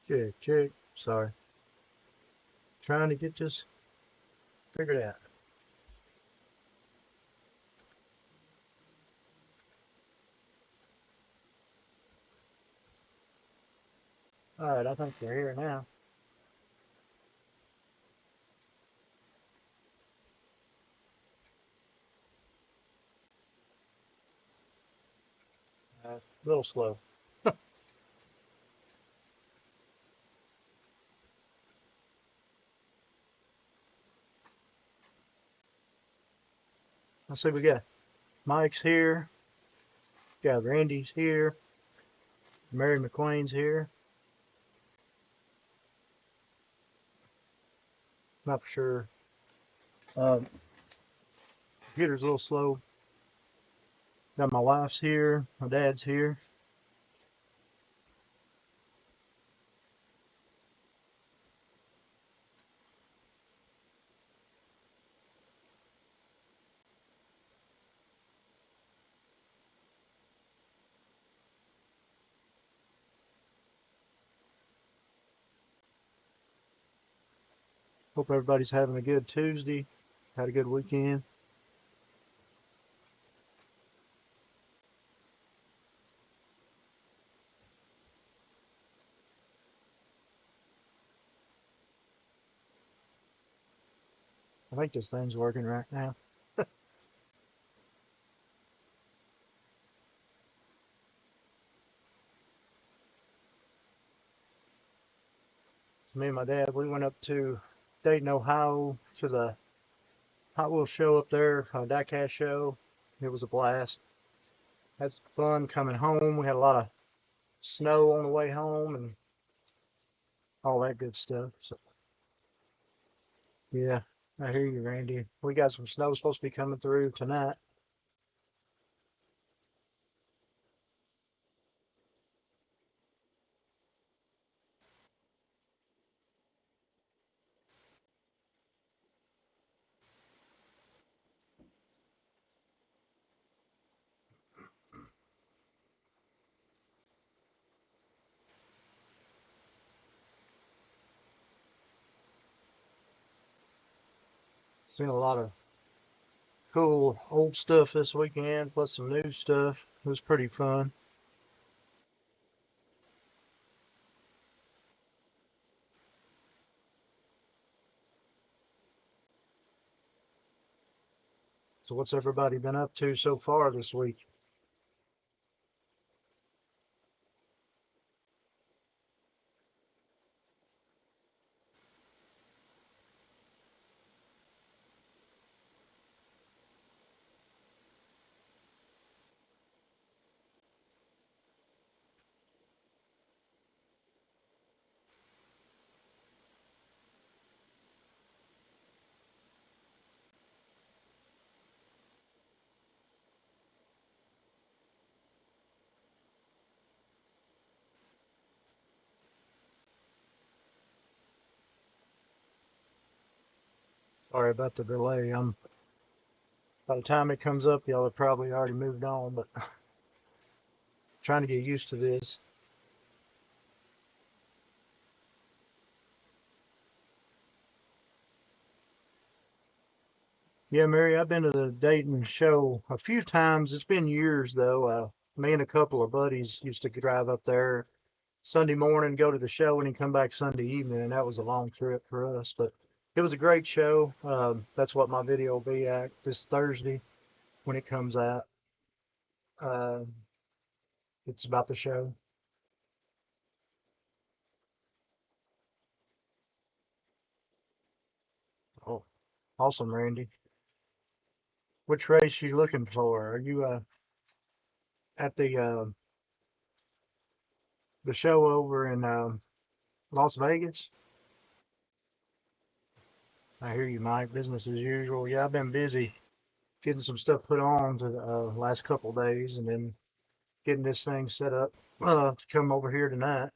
Check, check. Sorry. Trying to get this figured out. Alright, I think they're here now. A little slow. Let's see, we got Mike's here. Got Randy's here. Mary McQueen's here. Not for sure. Computer's a little slow. Got my wife's here. My dad's here. Hope everybody's having a good Tuesday. Had a good weekend. I think this thing's working right now. Me and my dad, we went up to Dayton, Ohio to the Hot Wheels show up there, Diecast show. It was a blast. Had some fun coming home. We had a lot of snow on the way home and all that good stuff. So yeah, I hear you, Randy. We got some snow supposed to be coming through tonight. Seen a lot of cool old stuff this weekend, plus some new stuff. It was pretty fun. So what's everybody been up to so far this week? Sorry about the delay. By the time it comes up, y'all have probably already moved on, but trying to get used to this. Yeah, Mary, I've been to the Dayton show a few times. It's been years though. Me and a couple of buddies used to drive up there Sunday morning, go to the show, and then come back Sunday evening. And that was a long trip for us, but it was a great show. That's what my video will be at this Thursday when it comes out. Uh, it's about the show. Oh, awesome, Randy. Which race you looking for? Are you at the show over in Las Vegas? I hear you, Mike. Business as usual. Yeah, I've been busy getting some stuff put on to the last couple of days, and then getting this thing set up to come over here tonight.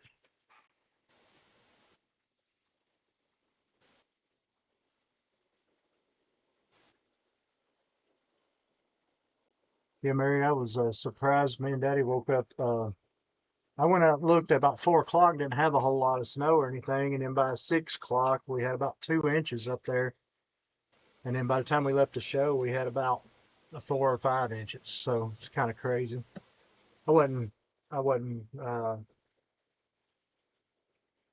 Yeah, Mary, I was surprised. Me and Daddy woke up I went out and looked at about 4 o'clock, didn't have a whole lot of snow or anything. And then by 6 o'clock, we had about 2 inches up there. And then by the time we left the show, we had about 4 or 5 inches. So it's kind of crazy. I wasn't, I wasn't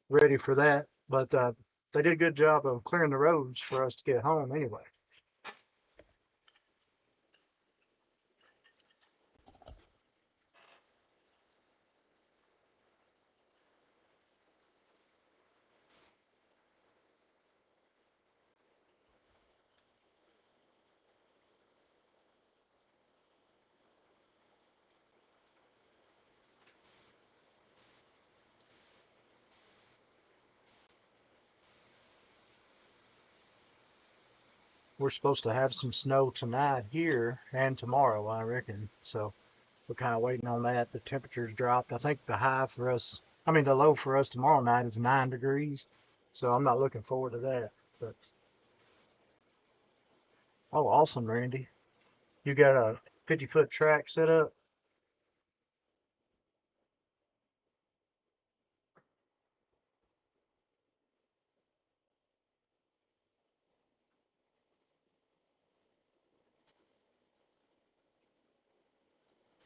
ready for that, but they did a good job of clearing the roads for us to get home anyway. We're supposed to have some snow tonight here and tomorrow, I reckon. So we're kind of waiting on that. The temperature's dropped. I think the high for us, I mean, the low for us tomorrow night is 9 degrees. So I'm not looking forward to that. But oh, awesome, Randy. You got a 50-foot track set up?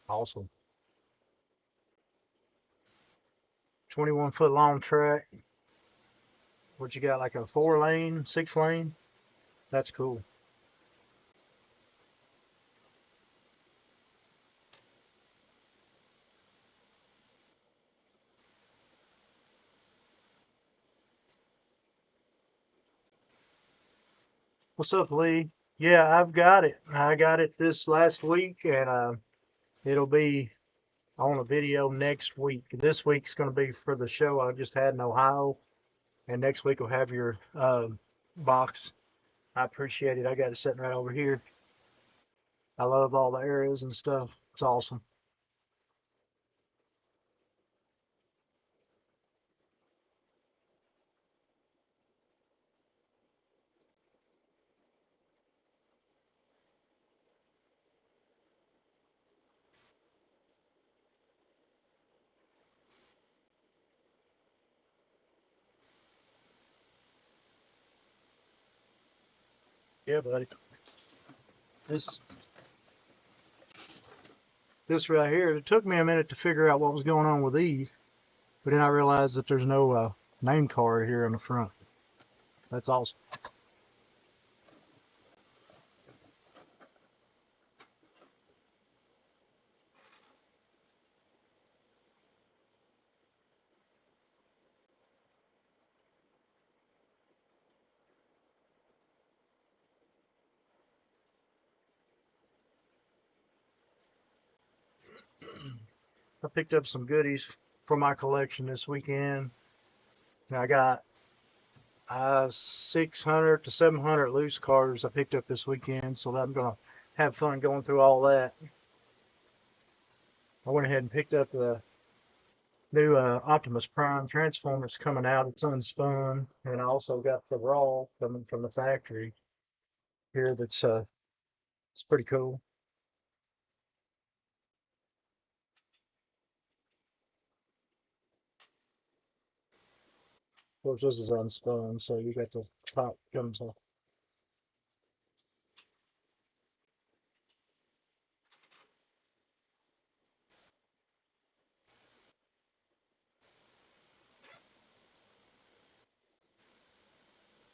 Awesome. 21-foot long track. What you got, like a 4 lane, 6 lane? That's cool. What's up, Lee? Yeah, I've got it. I got it this last week, and it'll be on a video next week. This week's going to be for the show I just had in Ohio, and next week we'll have your box. I appreciate it. I got it sitting right over here. I love all the areas and stuff. It's awesome. Yeah, buddy. This this right here. It took me a minute to figure out what was going on with these, but then I realized that there's no name card here on the front. That's awesome. I picked up some goodies for my collection this weekend. I got 600 to 700 loose cards I picked up this weekend, so I'm gonna have fun going through all that. I went ahead and picked up the new Optimus Prime Transformers coming out. It's unspun, and I also got the Raw coming from the factory here. That's it's pretty cool. Of course, this is unspun, so you got the top comes off.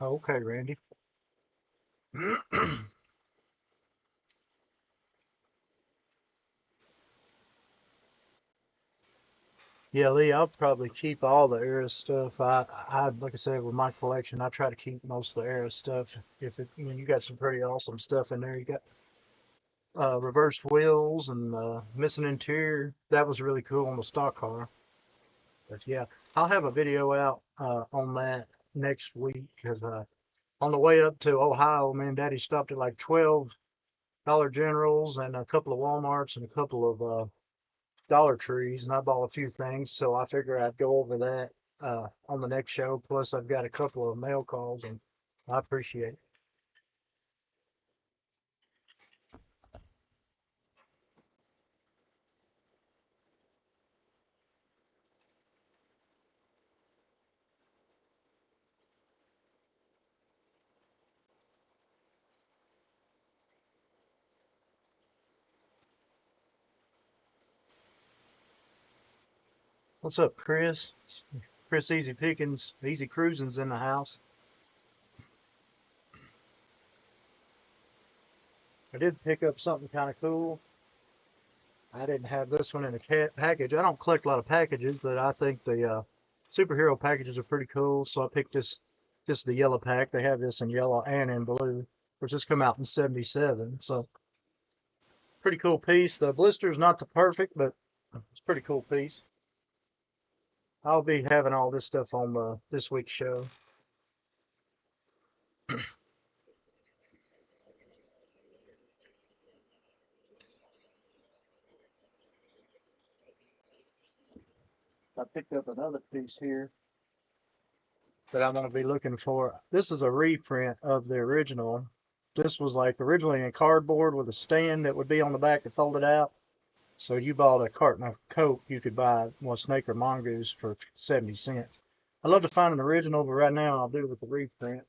Okay, Randy. Yeah, Lee, I'll probably keep all the era stuff. Like I said, with my collection, I try to keep most of the era stuff. If it, you got some pretty awesome stuff in there. You got reversed wheels and missing interior. That was really cool on the stock car. But yeah, I'll have a video out on that next week because on the way up to Ohio, me and Daddy stopped at like 12 Dollar Generals and a couple of Walmarts and a couple of Dollar Trees, and I bought a few things, so I figure I'd go over that on the next show. Plus, I've got a couple of mail calls, and I appreciate it. What's up, Chris? Chris Easy Pickings, Easy Cruising's in the house. I did pick up something kind of cool. I didn't have this one in a package. I don't collect a lot of packages, but I think the superhero packages are pretty cool. So I picked this is the yellow pack. They have this in yellow and in blue, which has come out in '77. So pretty cool piece. The blister's not the perfect, but it's a pretty cool piece. I'll be having all this stuff on this week's show. I picked up another piece here that I'm going to be looking for. This is a reprint of the original. This was like originally in cardboard with a stand that would be on the back that folded out. So you bought a carton of Coke, you could buy one Snake or Mongoose for 70 cents. I'd love to find an original, but right now I'll do it with the reprint.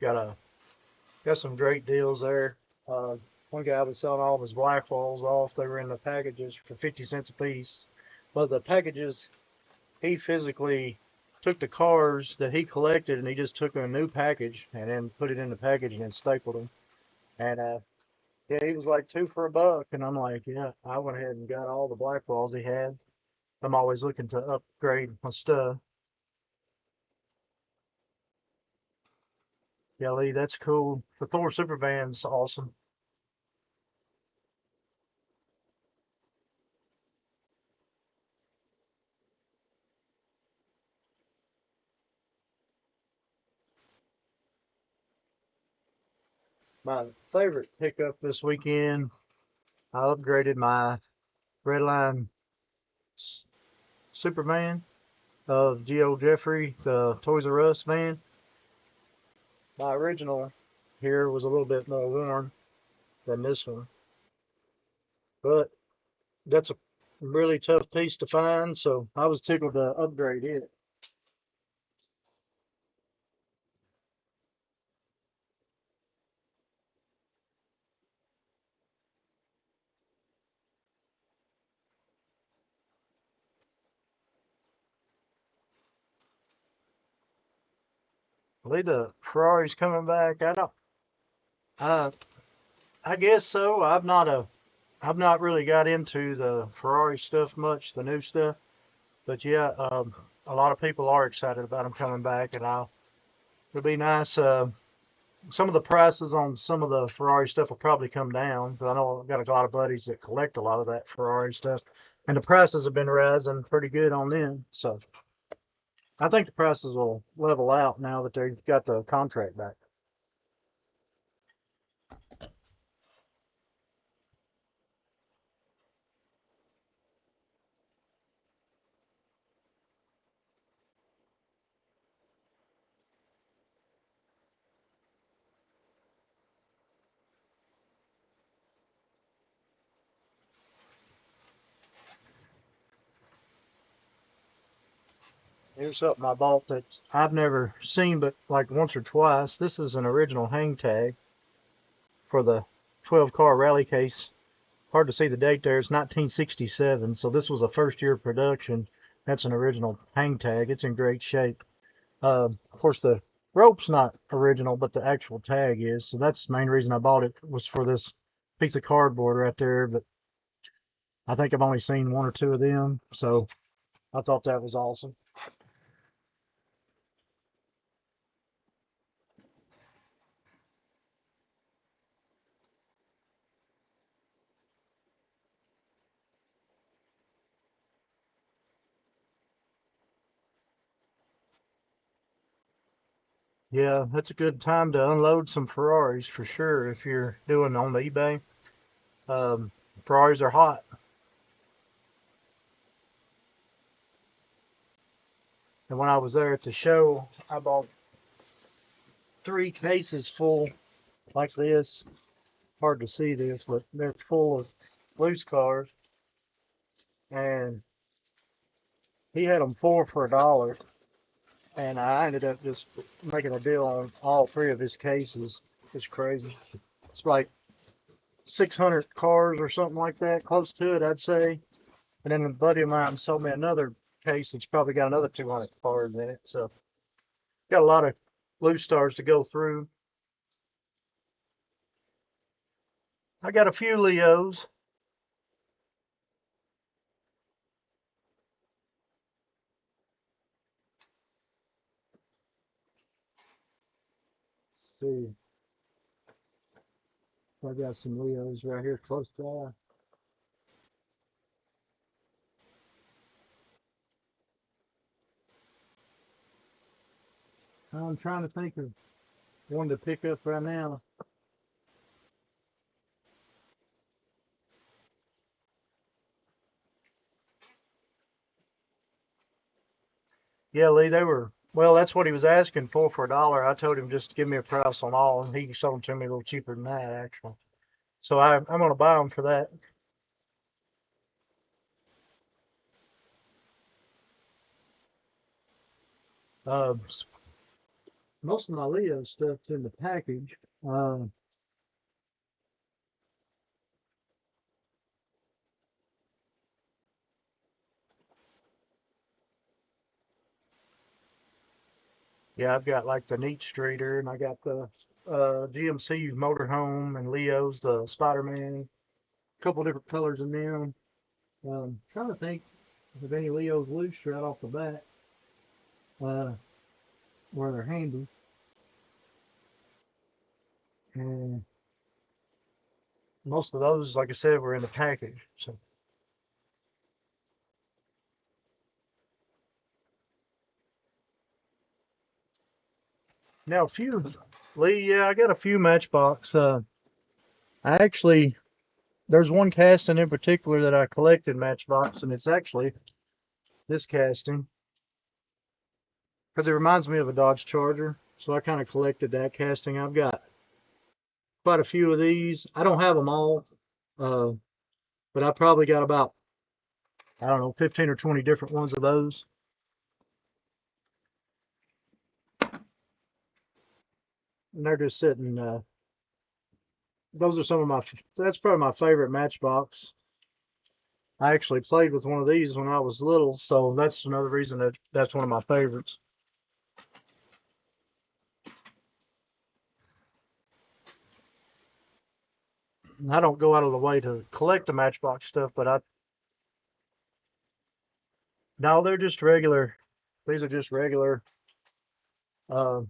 Got a got some great deals there. Uh, One guy was selling all of his black walls off. They were in the packages for 50 cents a piece. But the packages, he physically took the cars that he collected and he just took a new package and then put it in the package and then stapled them. And yeah, he was like two for $1. And I'm like, yeah, I went ahead and got all the black walls he had. I'm always looking to upgrade my stuff. Yeah, Lee, that's cool. The Thor Supervan's awesome. My favorite pickup this weekend, I upgraded my Redline Superman of G.O. Jeffrey, the Toys R Us van. My original here was a little bit more worn than this one, but that's a really tough piece to find, so I was tickled to upgrade it. I believe the Ferrari's coming back. I don't. Uh, I guess so. I've not really got into the Ferrari stuff much, the new stuff. But yeah, a lot of people are excited about them coming back, and it'll be nice. Some of the prices on some of the Ferrari stuff will probably come down. 'Cause I know I've got a lot of buddies that collect a lot of that Ferrari stuff, and the prices have been rising pretty good on them. So I think the prices will level out now that they've got the contract back. Here's something I bought that I've never seen but like once or twice. This is an original hang tag for the 12 car rally case. Hard to see the date there. It's 1967, so this was a first year production. That's an original hang tag. It's in great shape. Of course, the rope's not original, but the actual tag is. So that's the main reason I bought it was for this piece of cardboard right there. But I think I've only seen one or two of them, so I thought that was awesome. Yeah, that's a good time to unload some Ferraris for sure if you're doing on eBay. Um, Ferraris are hot. And when I was there at the show, I bought 3 cases full like this hard to see this, but they're full of loose cars. And he had them 4 for $1. And I ended up just making a deal on all 3 of his cases. It's crazy. It's like 600 cars or something like that, close to it, I'd say. And then a buddy of mine sold me another case that's probably got another 200 cars in it. So got a lot of loose stars to go through. I got a few Leos. Let's see. I got some Leos right here close by. I'm trying to think of one to pick up right now. Yeah, Lee, they were, well, that's what he was asking for $1. I told him just to give me a price on all, and he sold them to me a little cheaper than that, actually. So I'm going to buy them for that. Uh, Most of my Leo stuff's in the package. Yeah, I've got like the Neat Streeter, and I got the GMC motorhome and Leo's, the Spider-Man, a couple different colors in them. Trying to think of any Leo's loose right off the bat, uh, where they're handy. And most of those, like I said, were in the package. So now a few, Lee, yeah, I got a few Matchbox. I actually, there's one casting in particular that I collected Matchbox, and it's actually this casting because it reminds me of a Dodge Charger. So I kind of collected that casting. I've got quite a few of these. I don't have them all, uh, but I probably got about, I don't know, 15 or 20 different ones of those. And they're just sitting, those are some of my, that's probably my favorite Matchbox. I actually played with one of these when I was little, so that's another reason that that's one of my favorites. I don't go out of the way to collect the Matchbox stuff, but no, they're just regular. These are just regular uh,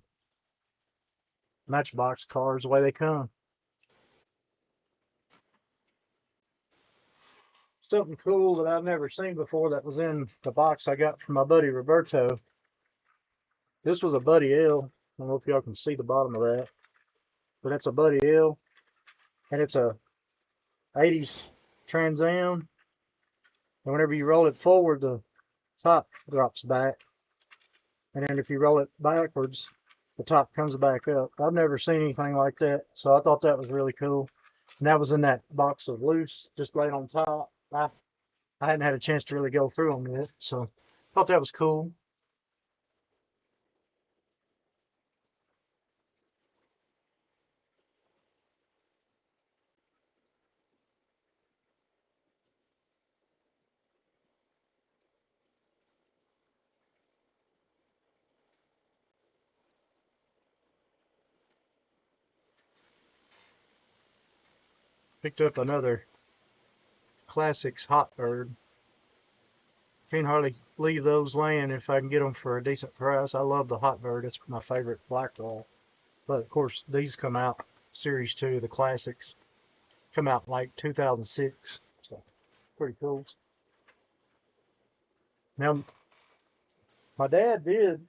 Matchbox cars the way they come. Something cool that I've never seen before that was in the box I got from my buddy Roberto. This was a Buddy L. I don't know if y'all can see the bottom of that, but that's a Buddy L, and it's a 80s Trans Am. And whenever you roll it forward, the top drops back, and then if you roll it backwards, the top comes back up. I've never seen anything like that, so I thought that was really cool. And that was in that box of loose, just laying on top. I hadn't had a chance to really go through them yet, so thought that was cool. Picked up another Classics Hot Bird. Can't hardly leave those laying if I can get them for a decent price. I love the Hot Bird. It's my favorite Blackball. But of course, these come out Series 2, the Classics, come out like 2006. So pretty cool. Now, my dad did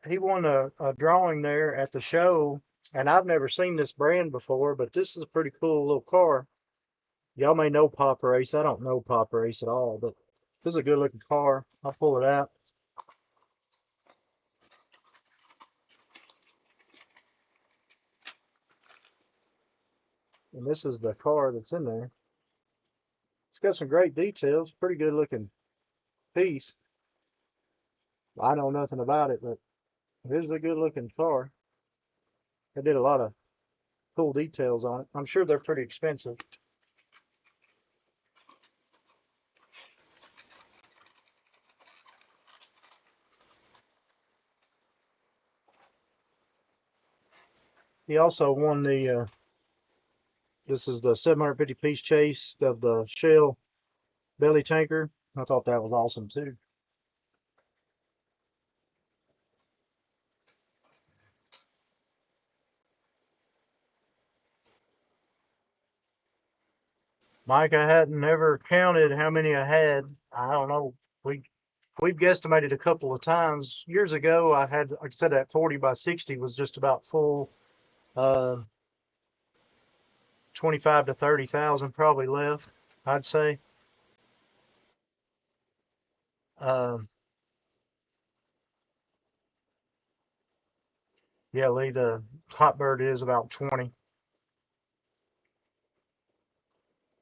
he won a drawing there at the show, and I've never seen this brand before, but this is a pretty cool little car. Y'all may know Pop Race. I don't know Pop Race at all, but this is a good looking car. I'll pull it out. And this is the car that's in there. It's got some great details, pretty good looking piece. I know nothing about it, but it is a good looking car. They did a lot of cool details on it. I'm sure they're pretty expensive. He also won the, this is the 750 piece chase of the Shell belly tanker. I thought that was awesome too. Mike, I hadn't ever counted how many I had. I don't know. We've guesstimated a couple of times. Years ago, I had, like I said, that 40 by 60 was just about full. Uh, 25 to 30,000 probably left, I'd say. Uh, yeah, Lee, the Hotbird is about 20.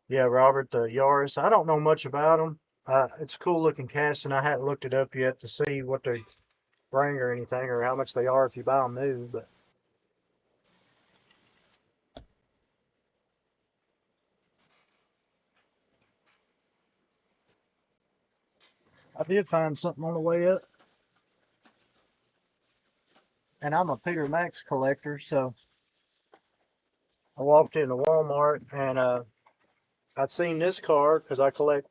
Yeah, Robert, the Yaris. I don't know much about them. It's a cool looking casting. I hadn't looked it up yet to see what they bring or anything or how much they are if you buy them new. But I did find something on the way up. And I'm a Peter Max collector, so I walked into Walmart and I'd seen this car because I collect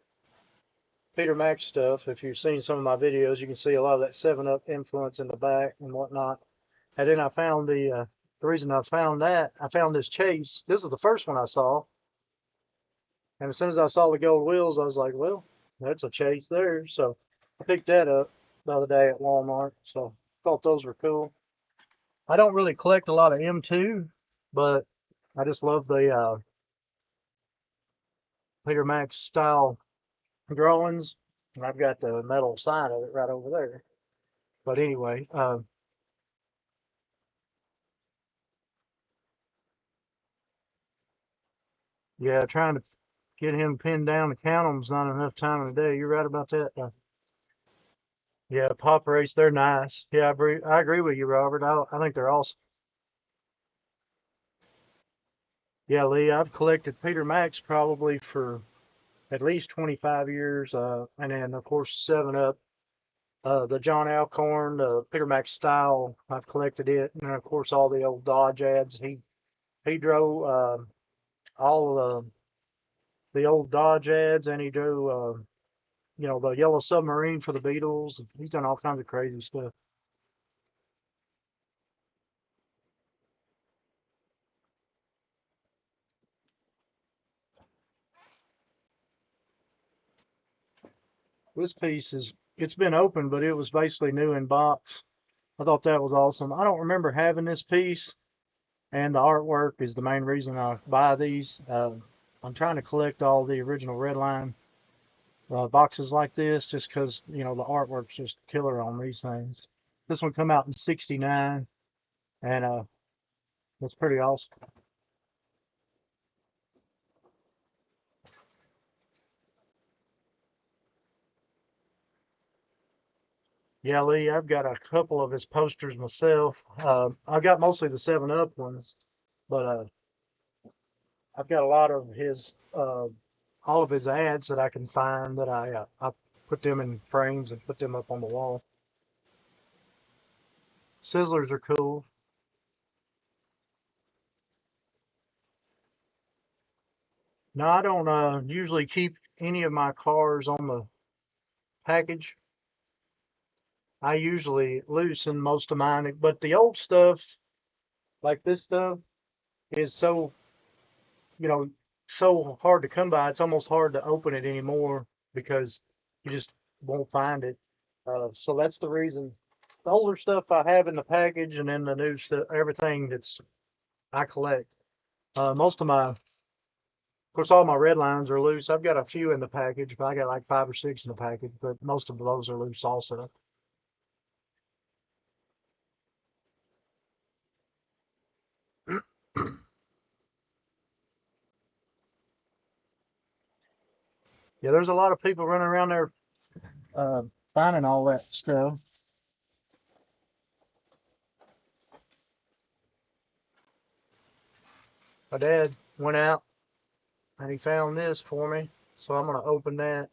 Peter Max stuff. If you've seen some of my videos, you can see a lot of that 7-Up influence in the back and whatnot. And then I found the reason I found that, I found this chase. This is the first one I saw. And as soon as I saw the gold wheels, I was like, well, that's a chase there. So I picked that up the other day at Walmart. So thought those were cool. I don't really collect a lot of M2, but I just love the Peter Max style drawings. And I've got the metal side of it right over there. But anyway, yeah, trying to get him pinned down to count them's not enough time in the day. You're right about that. Yeah, pop race, they're nice. Yeah, I agree with you, Robert. I think they're awesome. Yeah, Lee, I've collected Peter Max probably for at least 25 years. And then, of course, 7-Up, the John Alcorn, the Peter Max style. I've collected it. And, of course, all the old Dodge ads. He drove all of the old Dodge ads, and he drew, the Yellow Submarine for the Beatles. He's done all kinds of crazy stuff. This piece it's been open, but it was basically new in box. I thought that was awesome. I don't remember having this piece, and the artwork is the main reason I buy these. I'm trying to collect all the original Redline boxes like this, just because the artwork's just killer on these things. This one come out in '69, and it's pretty awesome. Yeah, Lee, I've got a couple of his posters myself. I've got mostly the 7-Up ones, but I've got a lot of his all of his ads that I can find that I put them in frames and put them up on the wall. Sizzlers are cool. Now I don't usually keep any of my cars on the package. I usually loosen most of mine, but the old stuff, like this stuff, is you know so hard to come by. It's almost hard to open it anymore because you just won't find it. So that's the reason. The older stuff I have in the package, and then the new stuff, everything that's I collect. Most of course, all my red lines are loose. I've got a few in the package, but I got like 5 or 6 in the package, but most of those are loose also. Yeah, there's a lot of people running around there finding all that stuff. My dad went out and he found this for me, so I'm gonna open that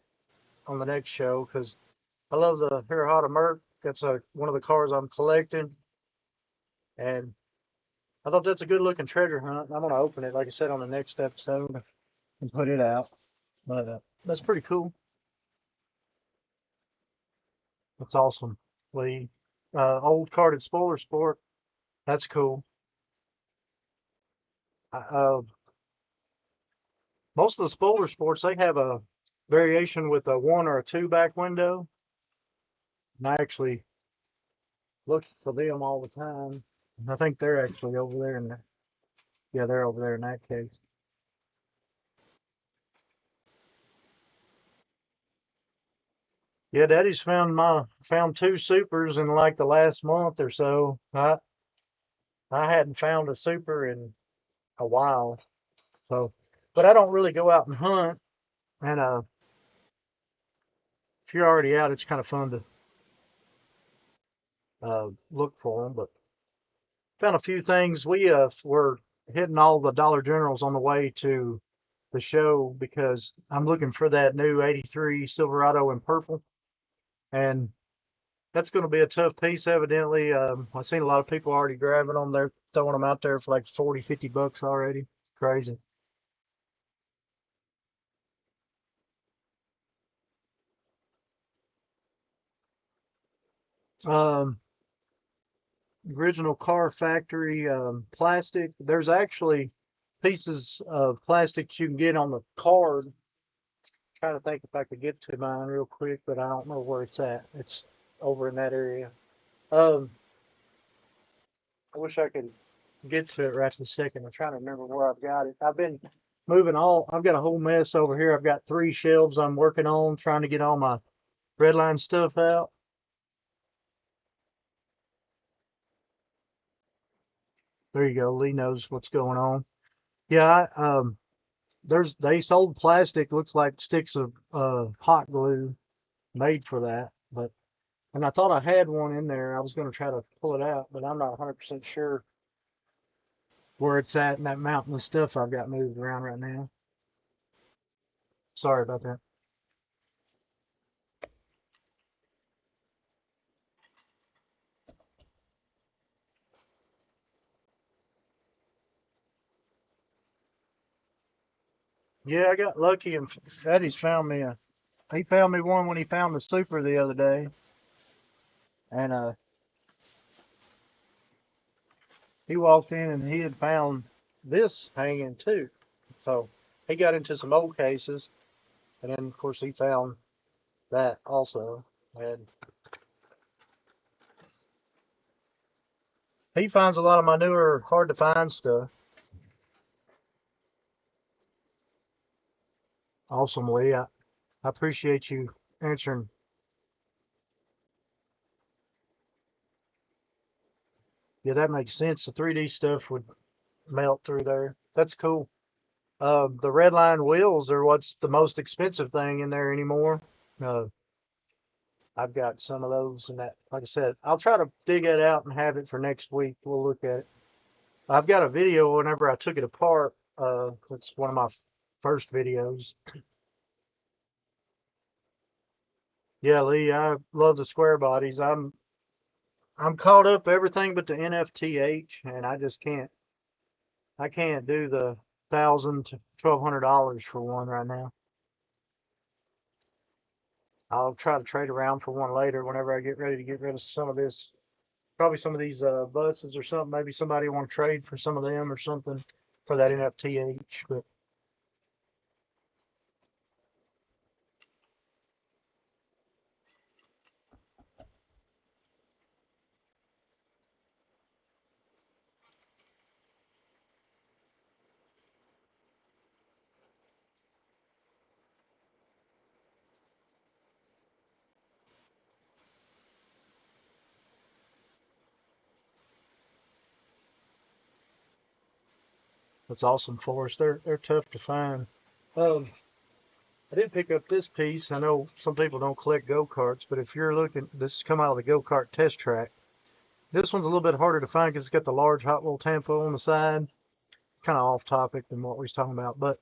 on the next show because I love the Hirahata Merc. That's one of the cars I'm collecting, and I thought that's a good looking treasure hunt. I'm gonna open it, like I said, on the next episode and put it out. But that's pretty cool. That's awesome, Lee. Old carded spoiler sport. That's cool. Uh, most of the spoiler sports they have a variation with a one or a two back window, and I actually look for them all the time. I think they're actually over there in the, yeah, they're over there in that case. Yeah, Daddy's found two supers in like the last month or so. I hadn't found a super in a while, so but I don't really go out and hunt. And if you're already out, it's kind of fun to look for them. But found a few things. We were hitting all the Dollar Generals on the way to the show because I'm looking for that new '83 Silverado in purple, and that's going to be a tough piece, evidently. I've seen a lot of people already grabbing them. They're throwing them out there for like 40, 50 bucks already. Crazy. Um, Original car factory plastic. There's actually pieces of plastic you can get on the card. Trying to think if I could get to mine real quick, but I don't know where it's at. It's over in that area. Um, I wish I could get to it right this second. I'm trying to remember where I've got it. I've been moving all. I've got a whole mess over here. I've got three shelves I'm working on, trying to get all my red line stuff out. There you go. Lee knows what's going on. Yeah, they sold plastic. Looks like sticks of hot glue made for that. But and I thought I had one in there. I was going to try to pull it out, but I'm not 100% sure where it's at in that mountain of stuff I've got moved around right now. Sorry about that. Yeah, I got lucky and Eddie's found me a. He found me one when he found the super the other day, and he walked in and he had found this hanging too. So he got into some old cases, and then of course he found that also. And he finds a lot of my newer, hard to find stuff. Awesome, Lee. I appreciate you answering. Yeah, that makes sense. The 3D stuff would melt through there. That's cool. The red line wheels are what's the most expensive thing in there anymore. Uh, I've got some of those and that. Like I said, I'll try to dig it out and have it for next week. We'll look at it. I've got a video whenever I took it apart. It's one of my first videos. Yeah, Lee, I love the square bodies. I'm caught up everything but the NFTH, and I just can't. I can't do the $1,000 to $1,200 for one right now. I'll try to trade around for one later whenever I get ready to get rid of some of this. Probably some of these buses or something. Maybe somebody want to trade for some of them or something for that NFTH. But that's awesome for us. They're tough to find. Um, I did pick up this piece. I know some people don't collect go-karts, but if you're looking, this come out of the go-kart test track. This one's a little bit harder to find because it's got the large Hot Wheel tampo on the side. It's kind of off topic than what we was talking about, but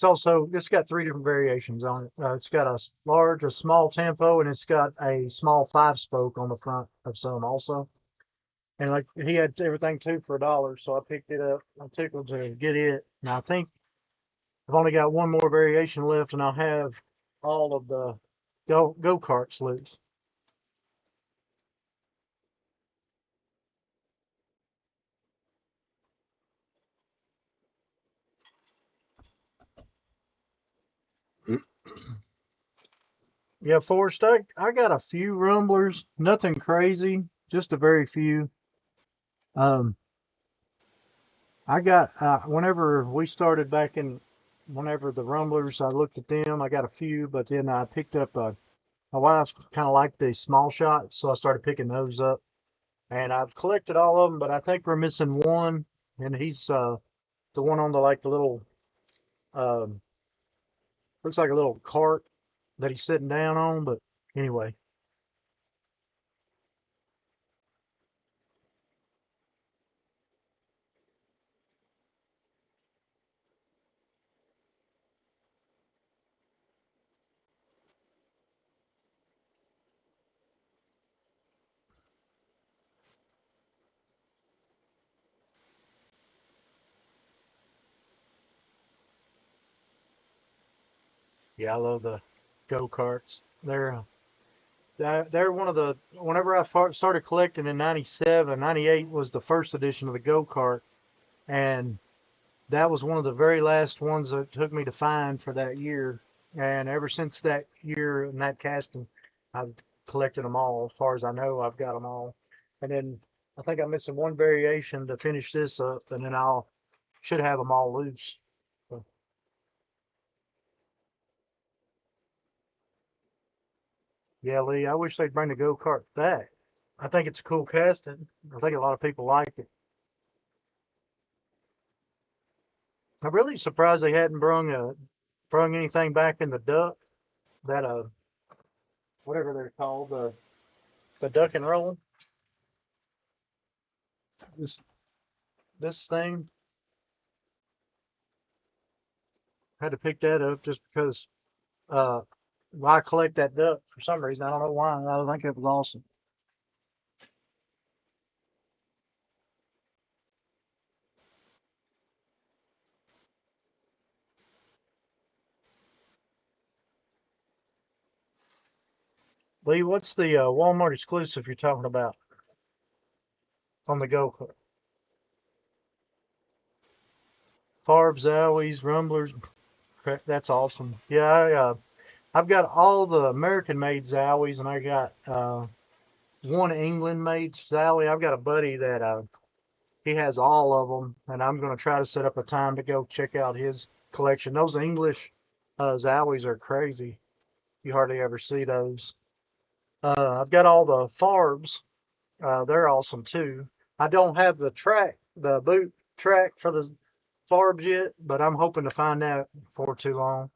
it's got three different variations on it. It's got a large, a small tampo, and it's got a small 5-spoke on the front of some also. And like he had everything two for $1, so I picked it up. I'm tickled to get it. And I think I've only got one more variation left, and I'll have all of the go karts loose. Yeah, Forrest, I got a few rumblers, nothing crazy, just a very few. Um, I got whenever we started back in, whenever the rumblers, I looked at them. I got a few, but then I picked up my wife kind of liked the small shots, so I started picking those up. And I've collected all of them, but I think we're missing one, and he's the one on the like the little um, looks like a little cart that he's sitting down on. But anyway, yeah, I love the go karts. They're one of the whenever I started collecting in '97, '98 was the first edition of the go kart, and that was one of the very last ones that it took me to find for that year. And ever since that year and that casting, I've collected them all. As far as I know, I've got them all. And then I think I'm missing one variation to finish this up, and then I'll should have them all loose. So, yeah, Lee, I wish they'd bring the go kart back. I think it's a cool casting. I think a lot of people like it. I'm really surprised they hadn't brung anything back in the duck. That whatever they're called, the duck and roll. This this thing had to pick that up just because uh I collect that duck for some reason. I don't know why. I think it was awesome. Lee, what's the Walmart exclusive you're talking about on the go kart? Farbs, Zowies, Rumblers. That's awesome. Yeah, I've got all the American made Zowies, and I got one England made Zowie. I've got a buddy that he has all of them, and I'm going to try to set up a time to go check out his collection. Those English Zowies are crazy. You hardly ever see those. I've got all the Farbs. They're awesome too. I don't have the boot track for the Farbs yet, but I'm hoping to find that before too long.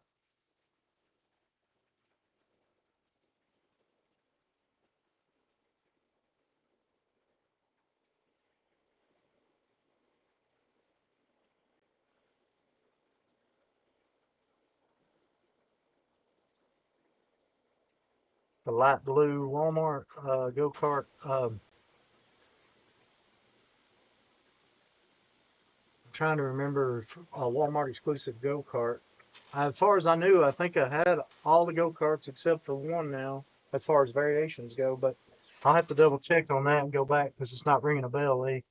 The light blue Walmart go kart. I'm trying to remember a Walmart exclusive go kart. As far as I knew, I think I had all the go karts except for one now, as far as variations go. But I'll have to double check on that and go back because it's not ringing a bell, Lee.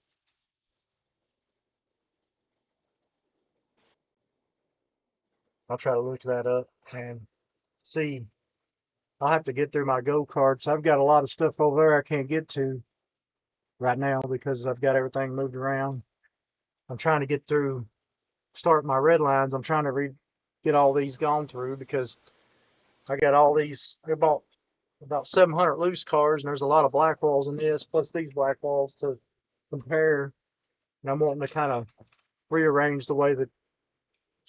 I'll try to look that up and see. I'll have to get through my go karts. I've got a lot of stuff over there I can't get to right now because I've got everything moved around. I'm trying to get through, start my red lines. I'm trying to get all these gone through because I got all these. I bought about 700 loose cars, and there's a lot of black walls in this, plus these black walls to compare. And I'm wanting to kind of rearrange the way that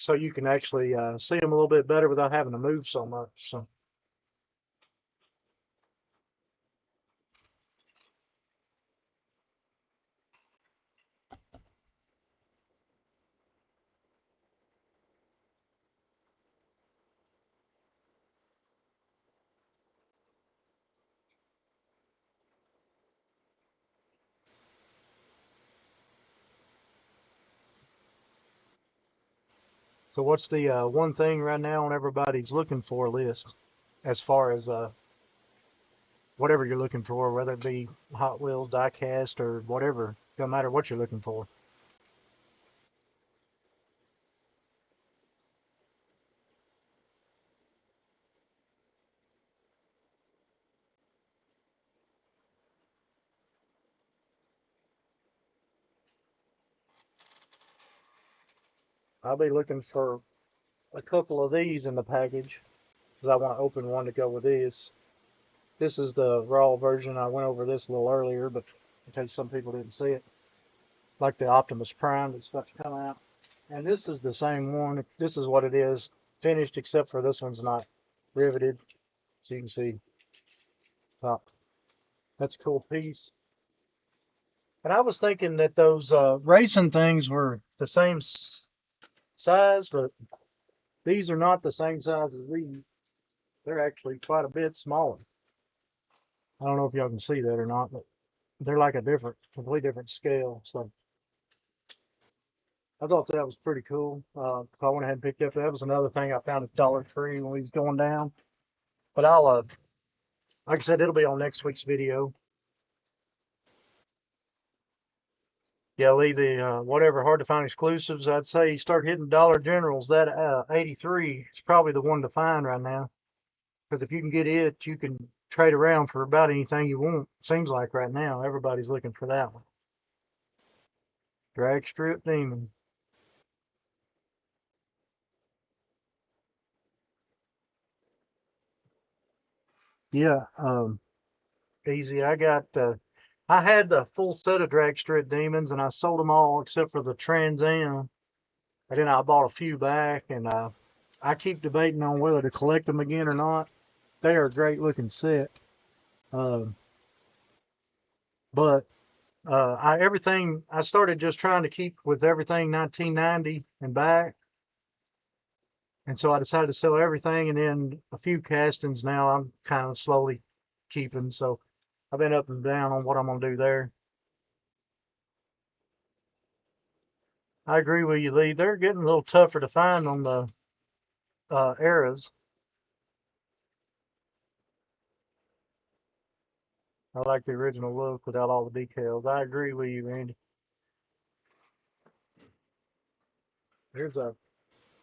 so you can actually see them a little bit better without having to move so much. So so what's the one thing right now on everybody's looking for list as far as whatever you're looking for, whether it be Hot Wheels, Diecast, or whatever, no matter what you're looking for. I'll be looking for a couple of these in the package because I want to open one to go with this. This is the raw version. I went over this a little earlier, but in case some people didn't see it, like the Optimus Prime that's about to come out. And this is the same one. This is what it is, finished, except for this one's not riveted. So you can see top. That's a cool piece. And I was thinking that those racing things were the same size, but these are not the same size as these. They're actually quite a bit smaller. I don't know if y'all can see that or not, but they're like a different, completely different scale. So I thought that was pretty cool. So I went ahead and picked up. That was another thing I found at Dollar Tree when we was going down. But I'll, like I said, it'll be on next week's video. Yeah, leave the whatever hard to find exclusives. I'd say start hitting Dollar Generals. That 83 is probably the one to find right now. Because if you can get it, you can trade around for about anything you want. Seems like right now everybody's looking for that one. Drag strip demon. Yeah, easy. I had the full set of drag strip demons, and I sold them all except for the Trans Am. And then I bought a few back, and I keep debating on whether to collect them again or not. They are a great looking set. Um, but everything I started just trying to keep with everything 1990 and back, and so I decided to sell everything, and then a few castings now I'm kind of slowly keeping. So I've been up and down on what I'm gonna do there. I agree with you, Lee. They're getting a little tougher to find on the eras. I like the original look without all the details. I agree with you, Andy. Here's a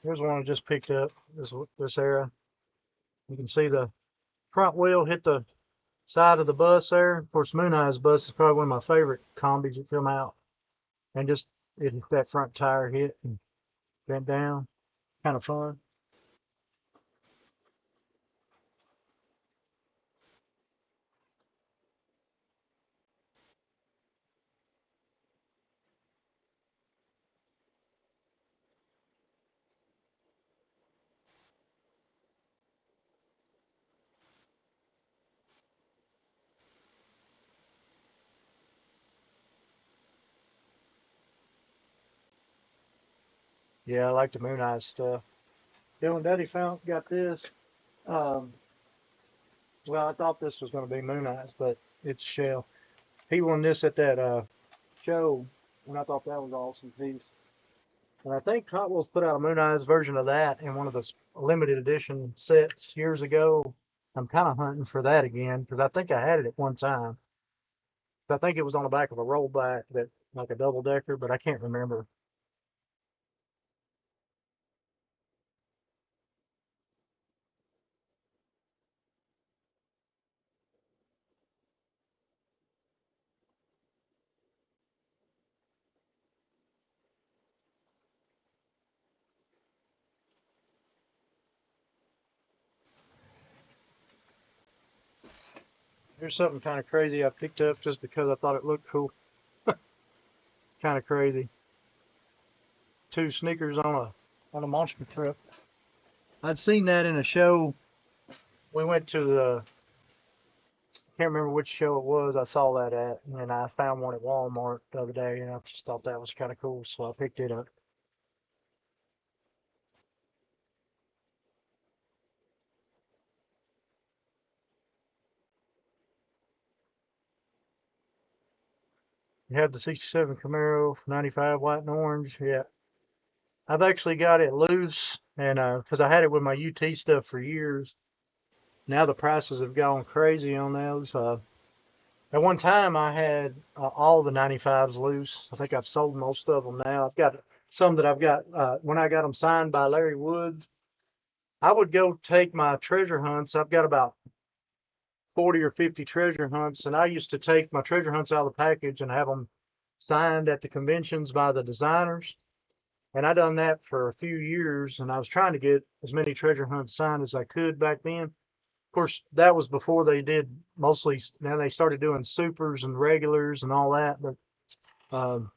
here's one I just picked up. This era. You can see the front wheel hit the side of the bus there. Of course, Moon Eye's bus is probably one of my favorite combis that come out. And just it that front tire hit and bent down. Kind of fun. Yeah, I like the Moon Eye stuff. Dylan Daddy found got this. Um, well, I thought this was going to be Moon Eyes, but it's Shell. He won this at that show, and I thought that was an awesome piece. And I think Hot Wheels put out a Moon Eyes version of that in one of the limited edition sets years ago. I'm kind of hunting for that again because I think I had it at one time. I think it was on the back of a rollback that like a double decker, but I can't remember. Here's something kind of crazy I picked up just because I thought it looked cool. Kind of crazy. Two sneakers on a on a monster truck. I'd seen that in a show. We went to the, can't remember which show it was. I saw that at, and I found one at Walmart the other day, and I just thought that was kind of cool, so I picked it up. You have the 67 Camaro, 95 white and orange. Yeah. I've actually got it loose, and because I had it with my UT stuff for years. Now the prices have gone crazy on those. At one time, I had all the 95s loose. I think I've sold most of them now. I've got some that I've got when I got them signed by Larry Woods. I would go take my treasure hunts. I've got about 40 or 50 treasure hunts, and I used to take my treasure hunts out of the package and have them signed at the conventions by the designers. And I done that for a few years, and I was trying to get as many treasure hunts signed as I could back then. Of course, that was before they did mostly. Now they started doing supers and regulars and all that. But um,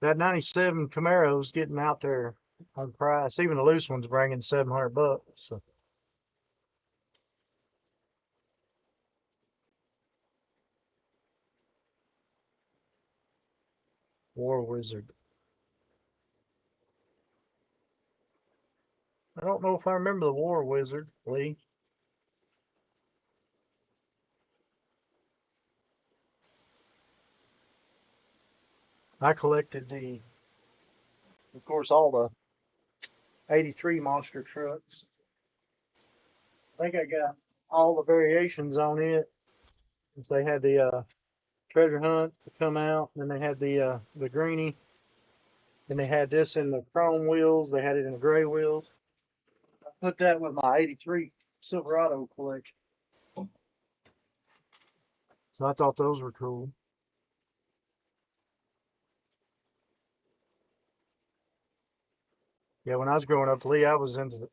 that '97 Camaro's getting out there on price. Even the loose one's bringing $700. So, War Wizard. I don't know if I remember the War Wizard, Lee. I collected of course, all the '83 monster trucks. I think I got all the variations on it. They had the treasure hunt to come out, and then they had the greenie, and they had this in the chrome wheels. They had it in the gray wheels. I put that with my '83 Silverado collection, so I thought those were cool. Yeah, when I was growing up, Lee, I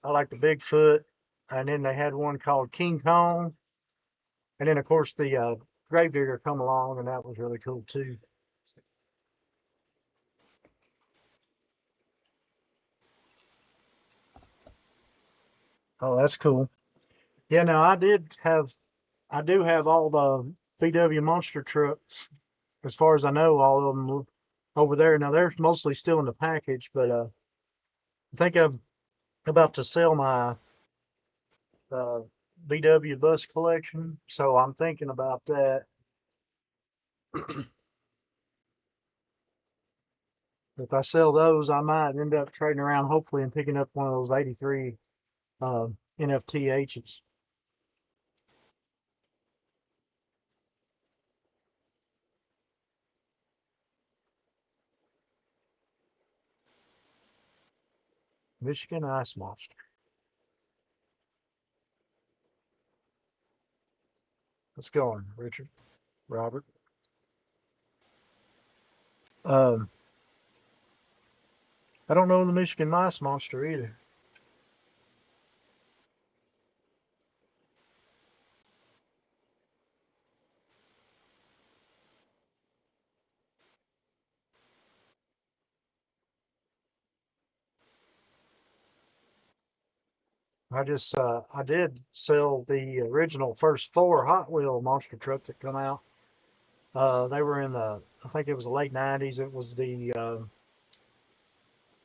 liked the Bigfoot, and then they had one called King Kong, and then of course the Gravedigger come along, and that was really cool too. Oh, that's cool. Yeah, now I do have all the VW monster trucks. As far as I know, all of them over there. Now they're mostly still in the package, but I think I'm about to sell my uh, VW bus collection, so I'm thinking about that. If I sell those, I might end up trading around, hopefully, and picking up one of those '83 uh, NFTHs. Michigan Ice Monster. Let's go on, Richard, Robert. Um, I don't know the Michigan Ice Monster either. I did sell the original first four Hot Wheel monster trucks that come out. They were in I think it was the late '90s. It was the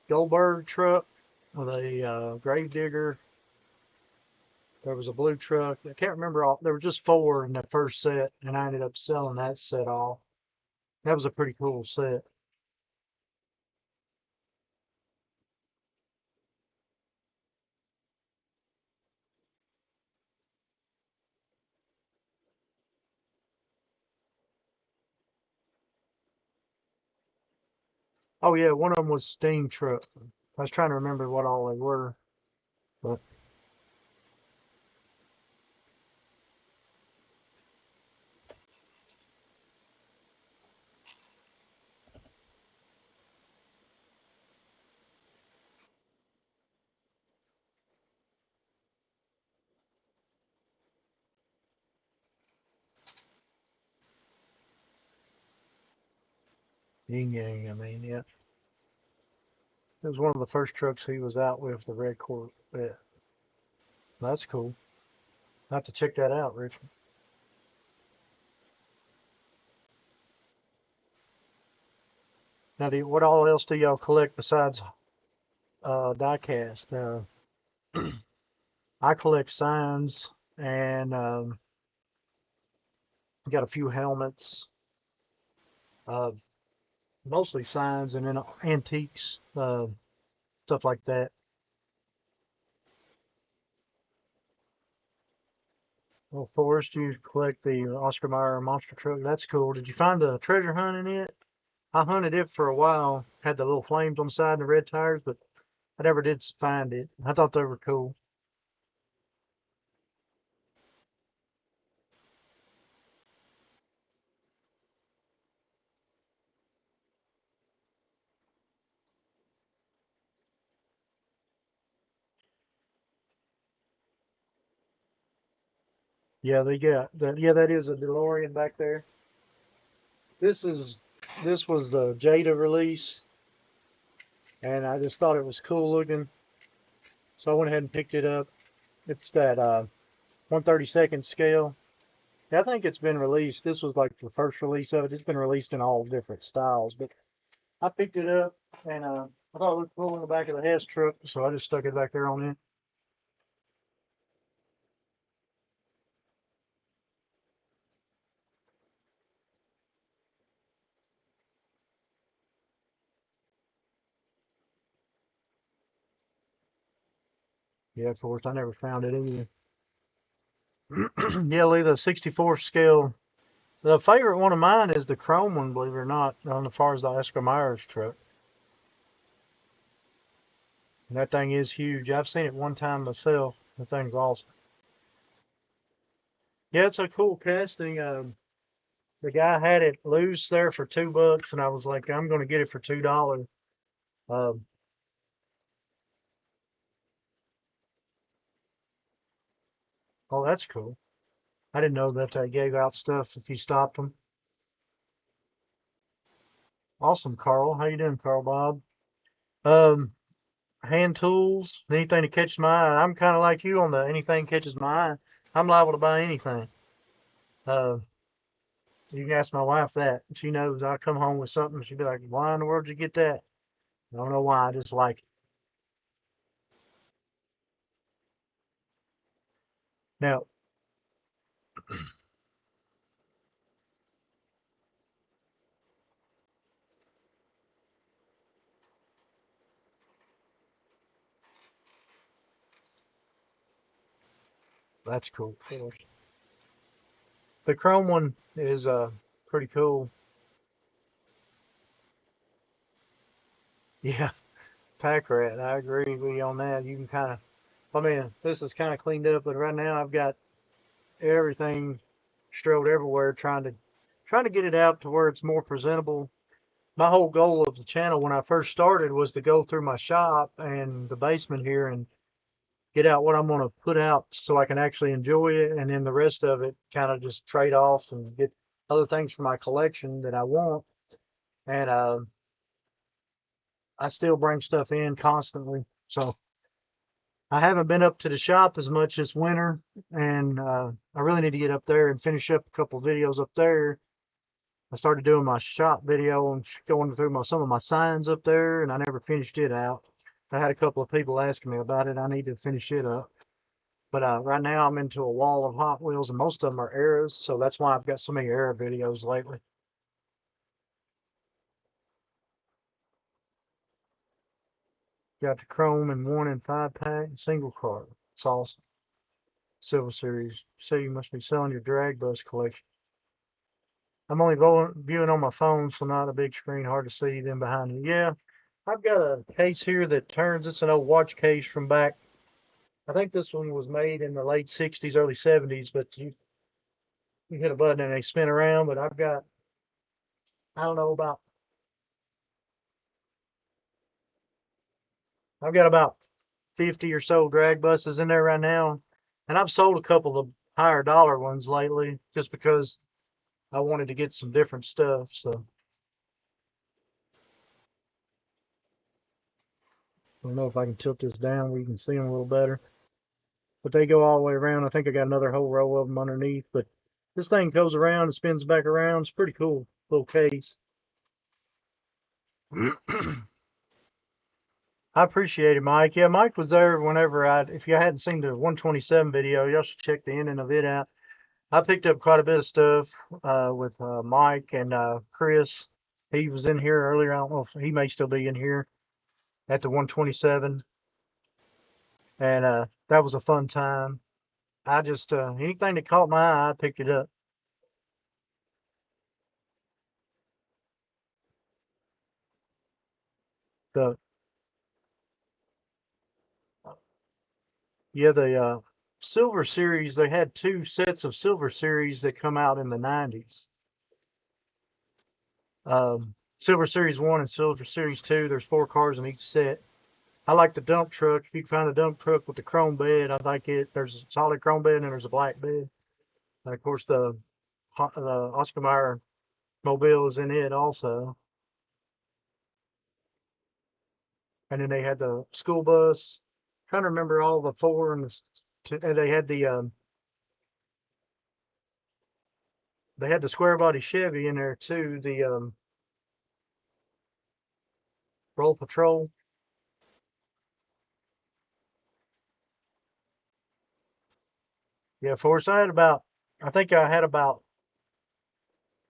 Goldberg truck with a Gravedigger. There was a blue truck. I can't remember all. There were just four in the first set, and I ended up selling that set off. That was a pretty cool set. Oh yeah, one of them was steam truck. I was trying to remember what all they were, but yin yang. I mean, yeah. It was one of the first trucks he was out with, the red Corvette. That's cool. I have to check that out, Richard. Now, what all else do y'all collect besides diecast? I collect signs and got a few helmets, uh, mostly signs, and then antiques, stuff like that. Well, Forrest, you collect the Oscar Mayer monster truck. That's cool. Did you find the treasure hunt in it? I hunted it for a while. Had the little flames on the side and the red tires, but I never did find it. I thought they were cool. Yeah, they got that. Yeah, that is a DeLorean back there. This is this was the Jada release, and I just thought it was cool looking, so I went ahead and picked it up. It's that 1/32 scale. Yeah, I think it's been released. This was like the first release of it. It's been released in all different styles, but I picked it up and I thought it looked cool in the back of the Hess truck, so I just stuck it back there on it. Yeah, of course, I never found it either. Yeah, Lee, the 64 scale. The favorite one of mine is the chrome one, believe it or not, on as far as the Oscar Myers truck. And that thing is huge. I've seen it one time myself. That thing's awesome. Yeah, it's a cool casting. The guy had it loose there for $2, and I was like, I'm going to get it for $2. Um, oh, that's cool. I didn't know that they gave out stuff if you stopped them. Awesome, Carl. How you doing, Carl Bob? Um, Hand tools, anything that catches my eye. I'm kind of like you on the anything catches my eye. I'm liable to buy anything. Uh, you can ask my wife that. She knows I come home with something. She'd be like, "Why in the world did you get that?" I don't know why. I just like it. Now, that's cool. The chrome one is pretty cool. Yeah, pack rat. I agree with you on that. You can kind of. I mean, this is kind of cleaned up, but right now I've got everything strode everywhere, trying to get it out to where it's more presentable. My whole goal of the channel when I first started was to go through my shop and the basement here and get out what I'm going to put out so I can actually enjoy it, and then the rest of it kind of just trade off and get other things for my collection that I want. And I still bring stuff in constantly, so I haven't been up to the shop as much this winter, and I really need to get up there and finish up a couple videos up there. I started doing my shop video and going through some of my signs up there, and I never finished it out. I had a couple of people asking me about it. I need to finish it up. But right now I'm into a wall of Hot Wheels, and most of them are eras, so that's why I've got so many era videos lately. Got the Chrome and 1 and 5 pack, single card. It's awesome. Silver Series. So you must be selling your drag bus collection. I'm only viewing on my phone, so not a big screen, hard to see them behind you. Yeah, I've got a case here that turns. It's an old watch case from back. I think this one was made in the late 60s, early 70s, but you hit a button and they spin around. But I don't know about, I've got about 50 or so drag buses in there right now. And I've sold a couple of higher dollar ones lately just because I wanted to get some different stuff. So don't know if I can tilt this down where you can see them a little better. But they go all the way around. I think I got another whole row of them underneath. But this thing goes around and spins back around. It's pretty cool little case. I appreciate it, Mike. Yeah, Mike was there whenever if you hadn't seen the 127 video, y'all should check the ending of it out. I picked up quite a bit of stuff with Mike and Chris. He was in here earlier. I don't know if he may still be in here at the 127. And that was a fun time. I just, anything that caught my eye, I picked it up. The, yeah, the Silver Series, they had two sets of Silver Series that come out in the 90s. Silver Series 1 and Silver Series 2, there's 4 cars in each set. I like the dump truck. If you can find the dump truck with the chrome bed, I like it. There's a solid chrome bed and there's a black bed. And of course, the Oscar Mayer Mobile is in it also. And then they had the school bus. Trying to remember all the 4 and they had the square body Chevy in there too. The Roll Patrol. Yeah, of course, I think I had about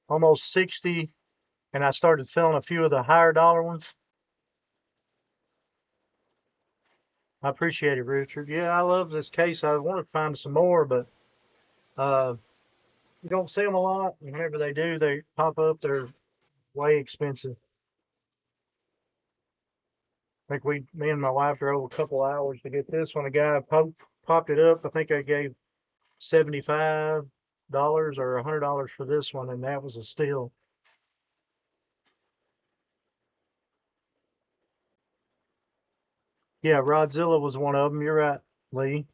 almost 60, and I started selling a few of the higher dollar ones. I appreciate it, Richard. Yeah, I love this case. I want to find some more, but uh, you don't see them a lot. And whenever they do, they pop up. They're way expensive. I think me and my wife drove a couple hours to get this one. A guy popped it up. I think I gave $75 or $100 for this one, and that was a steal. Yeah, Rodzilla was one of them. You're right, Lee.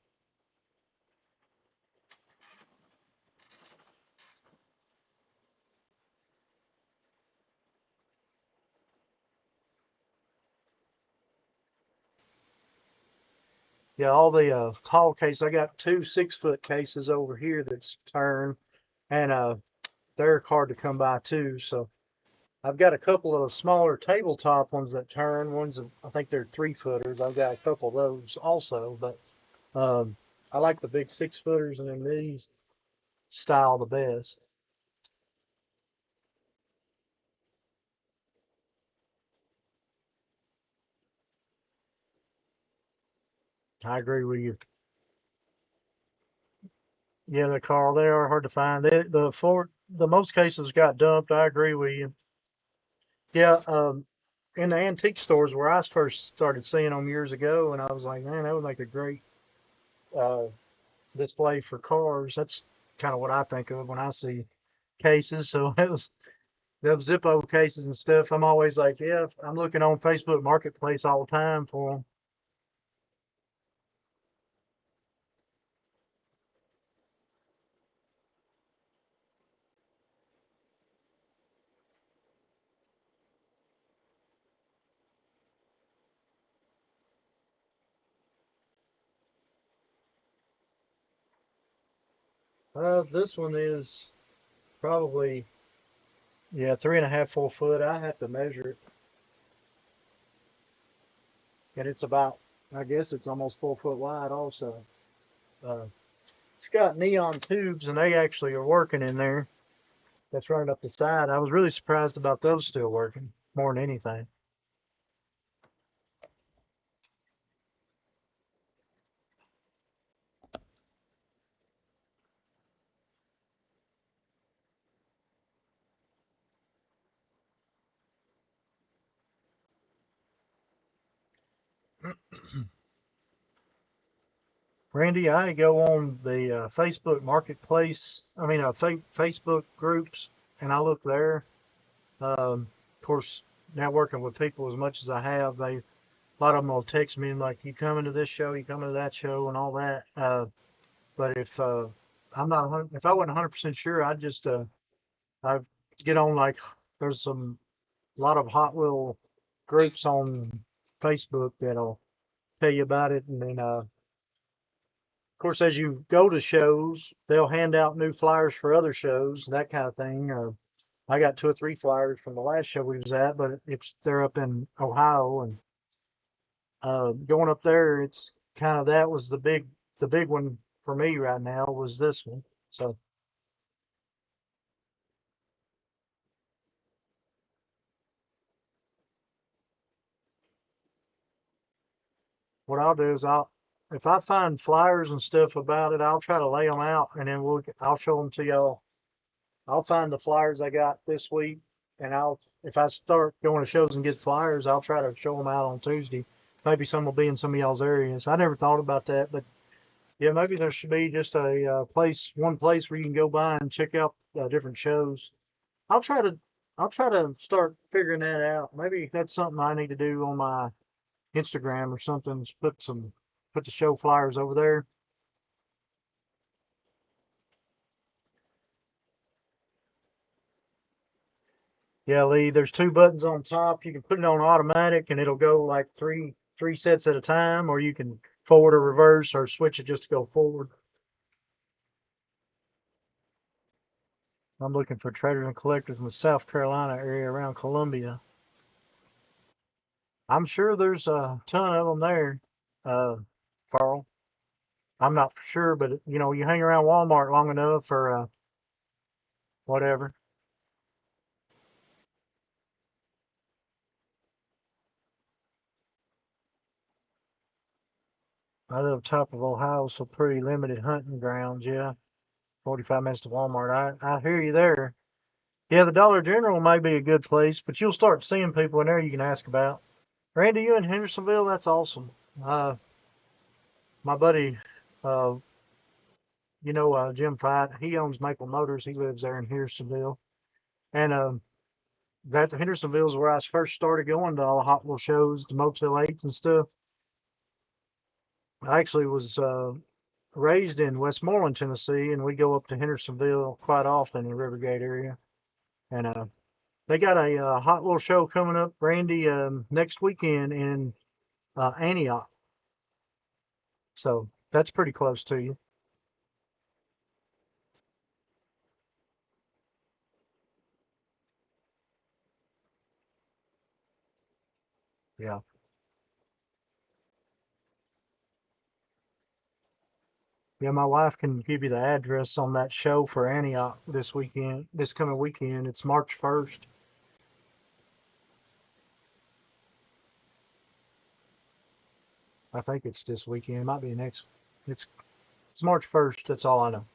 Yeah, all the tall case. I got 2 6-foot cases over here that's turned, and they're hard to come by too. So I've got a couple of smaller tabletop ones that turn. I think they're 3-footers. I've got a couple of those also, but I like the big 6-footers, and then these style the best. I agree with you. Yeah, Carl, they are hard to find. The most cases got dumped. I agree with you. Yeah, in the antique stores where I first started seeing them years ago, and I was like, man, that would make a great uh, display for cars. That's kind of what I think of when I see cases. So it was them Zippo cases and stuff. I'm always like, yeah, I'm looking on Facebook Marketplace all the time for them. This one is probably, yeah, 3.5, 4 foot. I have to measure it, and it's about, I guess it's almost 4 foot wide also. Uh, it's got neon tubes, and they actually are working in there. That's running up the side. I was really surprised about those still working more than anything. Randy, I go on the Facebook Marketplace. I mean, Facebook groups, and I look there. Of course, networking with people as much as I have, a lot of them will text me and like, "You coming to this show? You coming to that show?" and all that. But if I wasn't 100% sure, I get on like there's a lot of Hot Wheel groups on Facebook that'll tell you about it. And then, of course, as you go to shows, they'll hand out new flyers for other shows, that kind of thing. I got two or three flyers from the last show we was at, but it's they're up in Ohio, and going up there, it's kind of that was the big one for me right now was this one. So what I'll do is if I find flyers and stuff about it, I'll try to lay them out, and then I'll show them to y'all. I'll find the flyers I got this week, and if I start going to shows and get flyers, I'll try to show them out on Tuesday. Maybe some will be in some of y'all's areas. I never thought about that, but yeah, maybe there should be just a one place where you can go by and check out different shows. I'll try to, I'll try to start figuring that out. Maybe that's something I need to do on my Instagram or something. Is put the show flyers over there. Yeah, Lee, there's two buttons on top. You can put it on automatic and it'll go like three sets at a time, or you can forward or reverse or switch it just to go forward. I'm looking for traders and collectors in the South Carolina area around Columbia. I'm sure there's a ton of them there, uh, Carl. I'm not for sure, but you hang around Walmart long enough or whatever. I live top of Ohio, so pretty limited hunting grounds. Yeah, 45 minutes to Walmart. I hear you there. Yeah, the Dollar General may be a good place, but you'll start seeing people in there you can ask about. Randy, you in Hendersonville? That's awesome. Uh, my buddy, uh, Jim Fight, he owns Maple Motors. He lives there in Hendersonville. And that Hendersonville is where I first started going to all the Hot Wheel shows, the Motel 8s and stuff. I actually was raised in Westmoreland, Tennessee, and we go up to Hendersonville quite often in the Rivergate area. And they got a Hot Wheel show coming up, Randy, next weekend in Antioch. So that's pretty close to you. Yeah. Yeah, my wife can give you the address on that show for Antioch this coming weekend. It's March 1st. I think it's this weekend. It might be next. It's it's March 1st. That's all I know.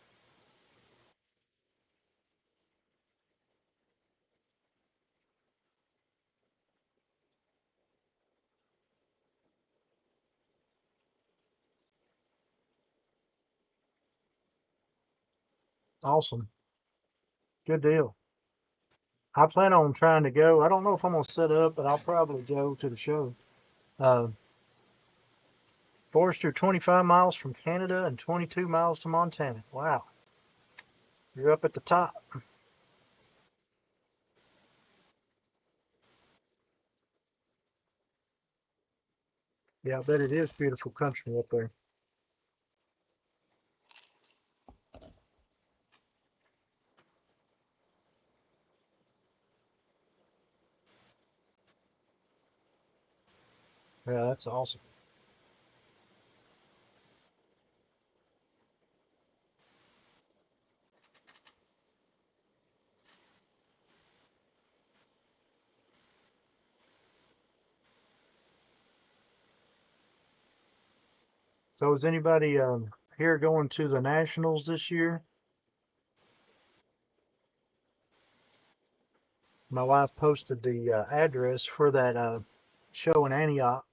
Awesome. Good deal. I plan on trying to go. I don't know if I'm gonna set up, but I'll probably go to the show. Uh, Forrester, 25 miles from Canada and 22 miles to Montana. Wow, you're up at the top. Yeah, I bet it is beautiful country up there. Yeah, that's awesome. So is anybody here going to the Nationals this year? My wife posted the address for that show in Antioch.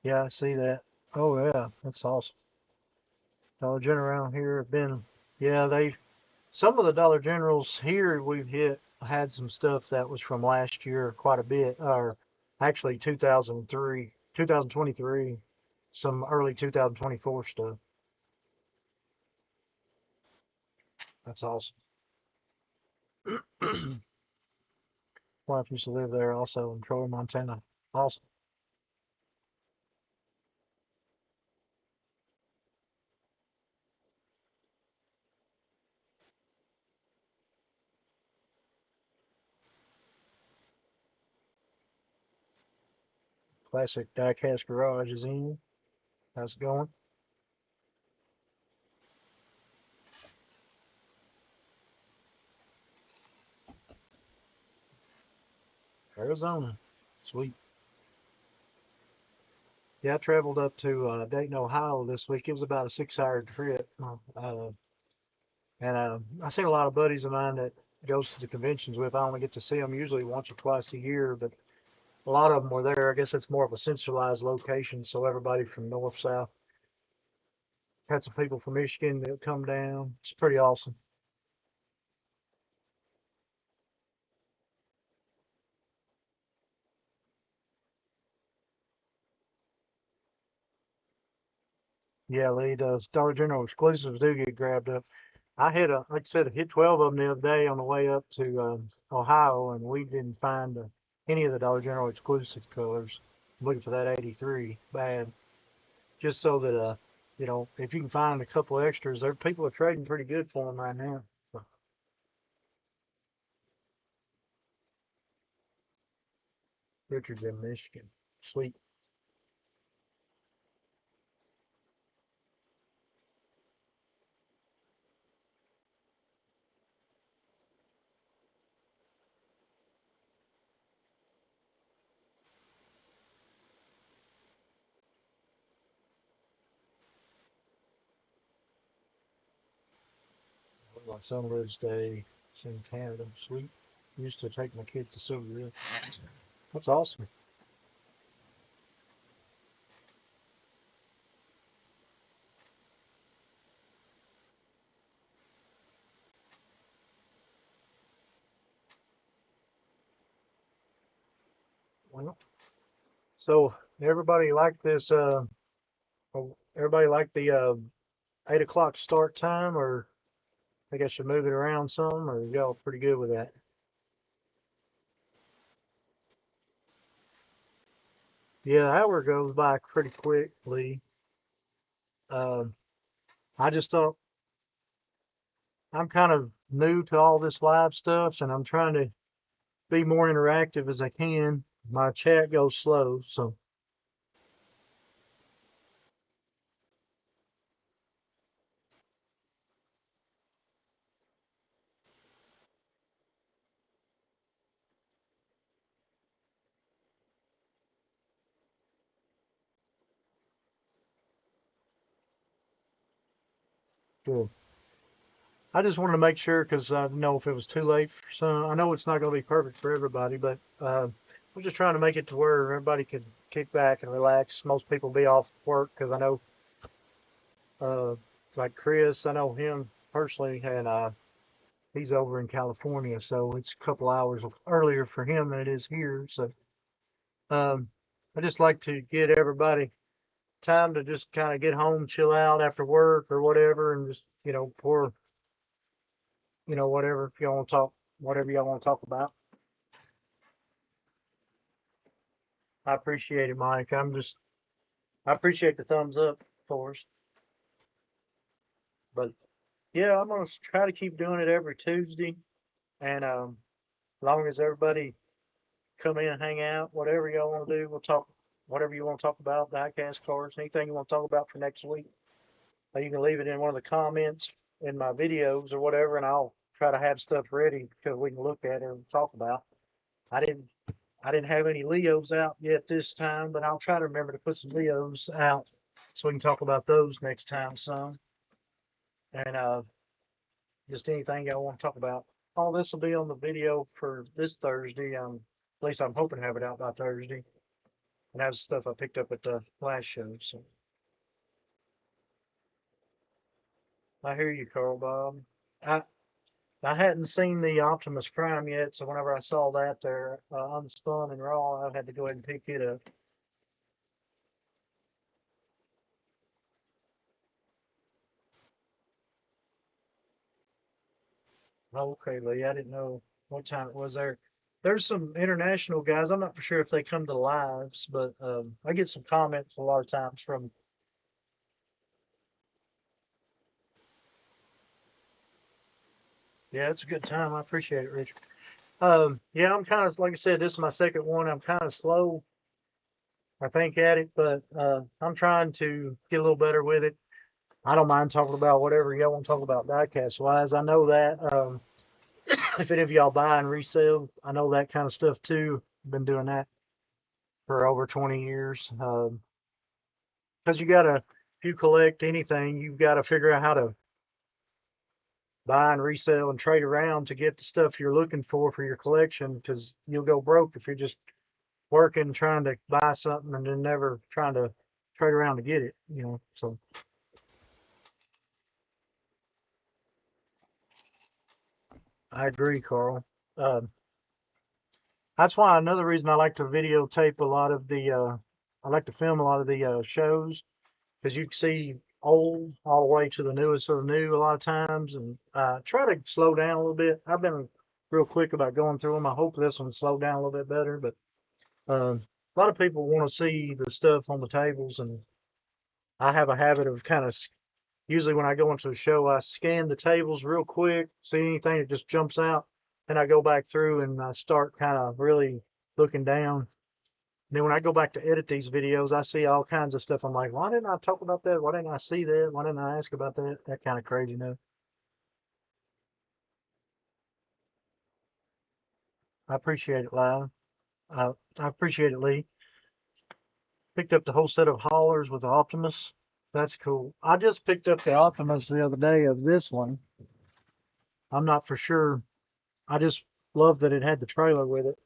Yeah, I see that. Oh yeah, that's awesome. Dollar General around here have been, yeah, some of the Dollar Generals here we've had some stuff that was from last year quite a bit, or actually 2003, 2023, some early 2024 stuff. That's awesome. Wife used to live there also in Troy, Montana. Awesome. Classic Diecast Garage is in. How's it going? Arizona. Sweet. Yeah, I traveled up to Dayton, Ohio this week. It was about a 6 hour trip. And I seen a lot of buddies of mine that goes to the conventions with. I only get to see them usually once or twice a year, but a lot of them were there. I guess it's more of a centralized location, so everybody from north, south. Had some people from Michigan that come down. It's pretty awesome. Yeah, Lee, the Dollar General exclusives do get grabbed up. I had like I said, I hit 12 of them the other day on the way up to Ohio, and we didn't find any of the Dollar General exclusive colors. I'm looking for that 83 bad, just so that if you can find a couple extras, there people are trading pretty good for them right now. So, Richard's in Michigan. Sweet. My son lives day in Canada. Sweet. Used to take my kids to Silverville. That's awesome. Well, so everybody like this? Everybody like the 8 o'clock start time, or I guess you move it around some, or y'all pretty good with that? Yeah, the hour goes by pretty quickly. Um, I just thought I'm kind of new to all this live stuff, and I'm trying to be more interactive as I can. My chat goes slow, so good. I just wanted to make sure because I didn't know if it was too late for some. I know it's not going to be perfect for everybody, but I'm just trying to make it to where everybody can kick back and relax. Most people be off work because I know, uh, like Chris, I know him personally, and he's over in California, so it's a couple hours earlier for him than it is here. So um, I just like to get everybody time to just kind of get home, chill out after work or whatever, and just pour whatever if y'all want to talk, whatever y'all want to talk about. I appreciate it, Mike. I appreciate the thumbs up for us. But yeah, I'm gonna try to keep doing it every Tuesday, and as long as everybody come in and hang out, whatever y'all want to do, we'll talk. Whatever you want to talk about, diecast cards, anything you want to talk about for next week, you can leave it in one of the comments in my videos or whatever, and I'll try to have stuff ready because we can look at it and talk about. I didn't I didn't have any Leos out yet this time, but I'll try to remember to put some Leos out so we can talk about those next time some. And just anything y'all want to talk about. All this will be on the video for this Thursday. At least I'm hoping to have it out by Thursday. And that's stuff I picked up at the last show. So I hear you, Carl Bob. I I hadn't seen the Optimus Prime yet, so whenever I saw that there unspun and raw, I had to go ahead and pick it up. Okay, Lee, I didn't know what time it was there. There's some international guys. I'm not for sure if they come to lives, but I get some comments a lot of times from. Yeah, it's a good time. I appreciate it, Richard. Yeah, I'm kind of like I said, this is my second one. I'm kind of slow, I think, at it, but I'm trying to get a little better with it. I don't mind talking about whatever y'all want to talk about diecast wise. I know that if any of y'all buy and resell, I know that kind of stuff too. Been doing that for over 20 years. Because you gotta, if you collect anything, you've got to figure out how to buy and resell and trade around to get the stuff you're looking for your collection. Because you'll go broke if you're just working trying to buy something and then never trying to trade around to get it. So I agree, Carl. Um, that's why another reason I like to videotape a lot of the. I like to film a lot of the shows because you can see old all the way to the newest of the new a lot of times, and try to slow down a little bit. I've been real quick about going through them. I hope this one slow down a little bit better, but a lot of people want to see the stuff on the tables, and I have a habit of kind of usually when I go into a show, I scan the tables real quick, see anything that just jumps out, then I go back through and I start kind of really looking down. Then when I go back to edit these videos, I see all kinds of stuff. I'm like, why didn't I talk about that? Why didn't I see that? Why didn't I ask about that? That kind of craziness. I appreciate it, Lyle. I appreciate it, Lee. Picked up the whole set of haulers with the Optimus. That's cool. I just picked up the Optimus the other day of this one. I'm not for sure. I just love that it had the trailer with it.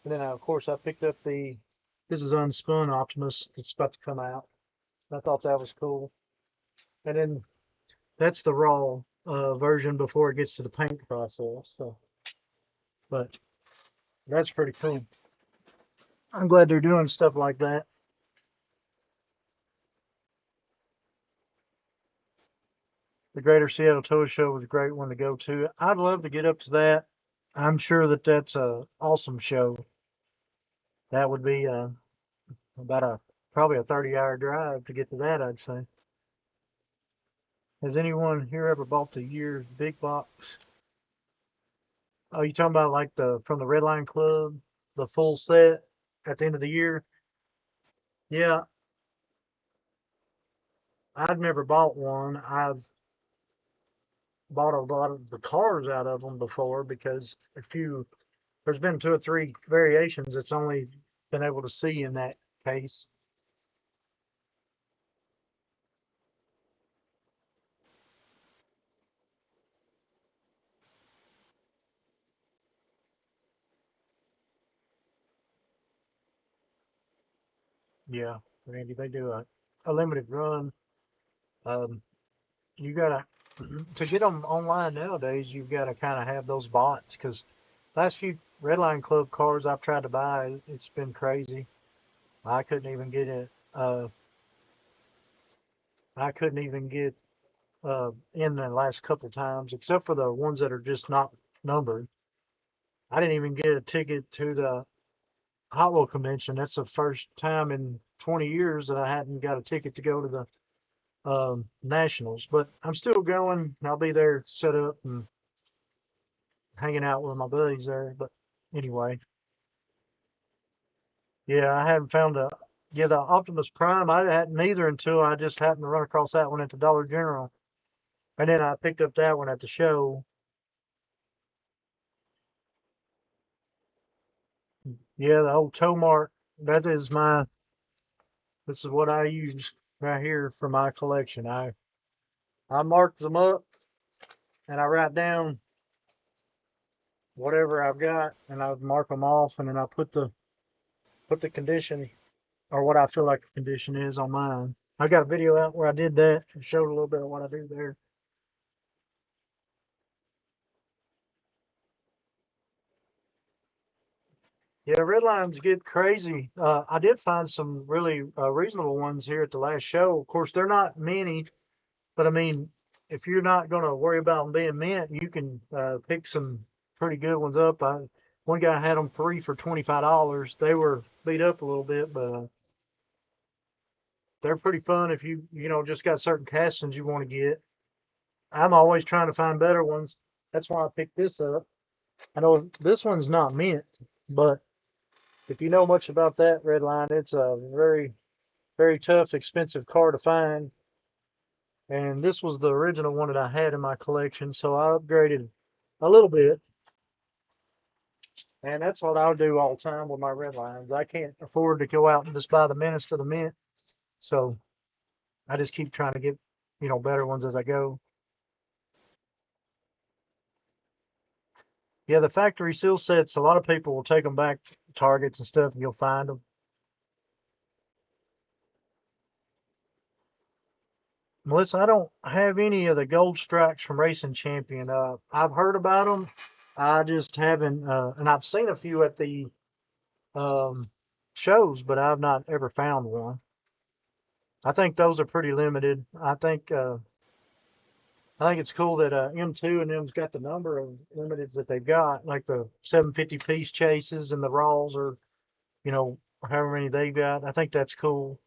And then, of course, I picked up this is unspun Optimus that's about to come out. I thought that was cool. And then that's the raw version before it gets to the paint process. So, but that's pretty cool. I'm glad they're doing stuff like that. The Greater Seattle Toy Show was a great one to go to. I'd love to get up to that. I'm sure that that's a awesome show. That would be about a probably a 30-hour drive to get to that, I'd say. Has anyone here ever bought the year's big box? Oh, you talking about like the from the Red Line Club, the full set at the end of the year? Yeah, I've never bought one. I've bought a lot of the cars out of them before because there's been two or three variations it's only been able to see in that case. Yeah, Randy, they do a limited run. Um, you gotta to get them online nowadays. You've got to kind of have those bots because last few Redline Club cars I've tried to buy, it's been crazy. I couldn't even get it. I couldn't even get in the last couple times, except for the ones that are just not numbered. I didn't even get a ticket to the Hot Wheel convention. That's the first time in 20 years that I hadn't got a ticket to go to the nationals. But I'm still going. I'll be there set up and hanging out with my buddies there. But anyway, yeah, I haven't found a. Yeah, the Optimus Prime, I hadn't either until I just happened to run across that one at the Dollar General. And then I picked up that one at the show. Yeah, the old Tomart. That is this is what I use right here for my collection. I mark them up and I write down whatever I've got and I mark them off and then I put the condition or what I feel like the condition is on mine. I got a video out where I did that and showed a little bit of what I do there. Yeah, red lines get crazy. I did find some really reasonable ones here at the last show. Of course, they're not many, but I mean, if you're not going to worry about them being mint, you can pick some pretty good ones up. One guy had them three for $25. They were beat up a little bit, but they're pretty fun if you just got certain castings you want to get. I'm always trying to find better ones. That's why I picked this up. I know this one's not mint, but if you know much about that red line, it's a very, very tough, expensive car to find. And this was the original one that I had in my collection, so I upgraded a little bit. And that's what I'll do all the time with my red lines. I can't afford to go out and just buy the mintest of the mint. So I just keep trying to get better ones as I go. Yeah, the factory seal sets, a lot of people will take them back to Targets and stuff, and you'll find them. Melissa, I don't have any of the gold strikes from Racing Champion. I've heard about them. I just haven't, and I've seen a few at the um, shows, but I've not ever found one. I think those are pretty limited. I think it's cool that M2 and them's got the number of limiteds that they've got, like the 750 piece chases and the raws, or however many they've got. I think that's cool.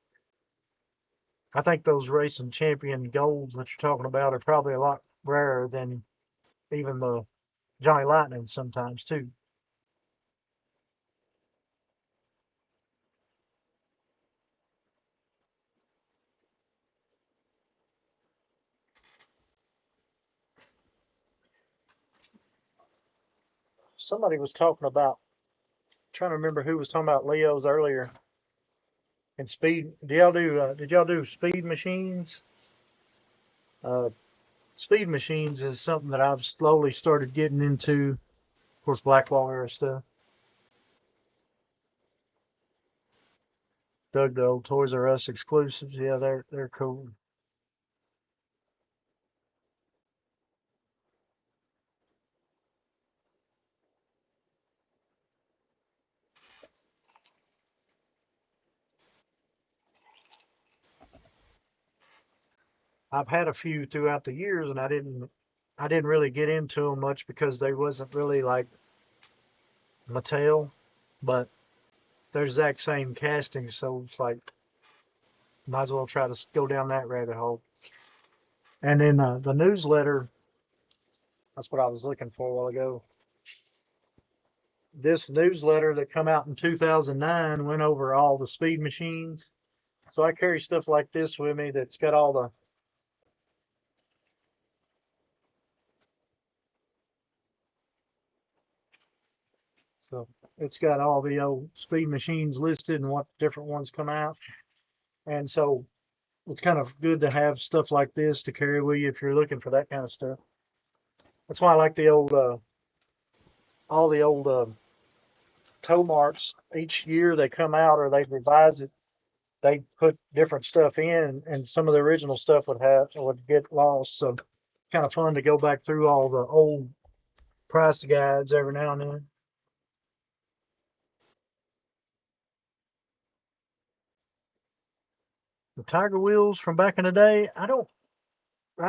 I think those Racing Champion golds that you're talking about are probably a lot rarer than even the Johnny Lightning sometimes too. Somebody was talking about, trying to remember who was talking about Leos earlier and speed. Did y'all do speed machines? Uh, Speed machines is something that I've slowly started getting into. Of course, Blackwall era stuff. Dug the old Toys R Us exclusives. Yeah, they're cool. I've had a few throughout the years, and I didn't really get into them much because they wasn't really like Mattel, but they're the exact same casting, so it's like might as well try to go down that rabbit hole. And then the newsletter, that's what I was looking for a while ago. This newsletter that come out in 2009 went over all the speed machines. So I carry stuff like this with me that's got all the, so it's got all the old speed machines listed and what different ones come out. And so it's kind of good to have stuff like this to carry with you if you're looking for that kind of stuff. That's why I like all the old toe marks. Each year they come out or they revise it. They put different stuff in, and some of the original stuff would get lost. So kind of fun to go back through all the old price guides every now and then. The Tiger wheels from back in the day, I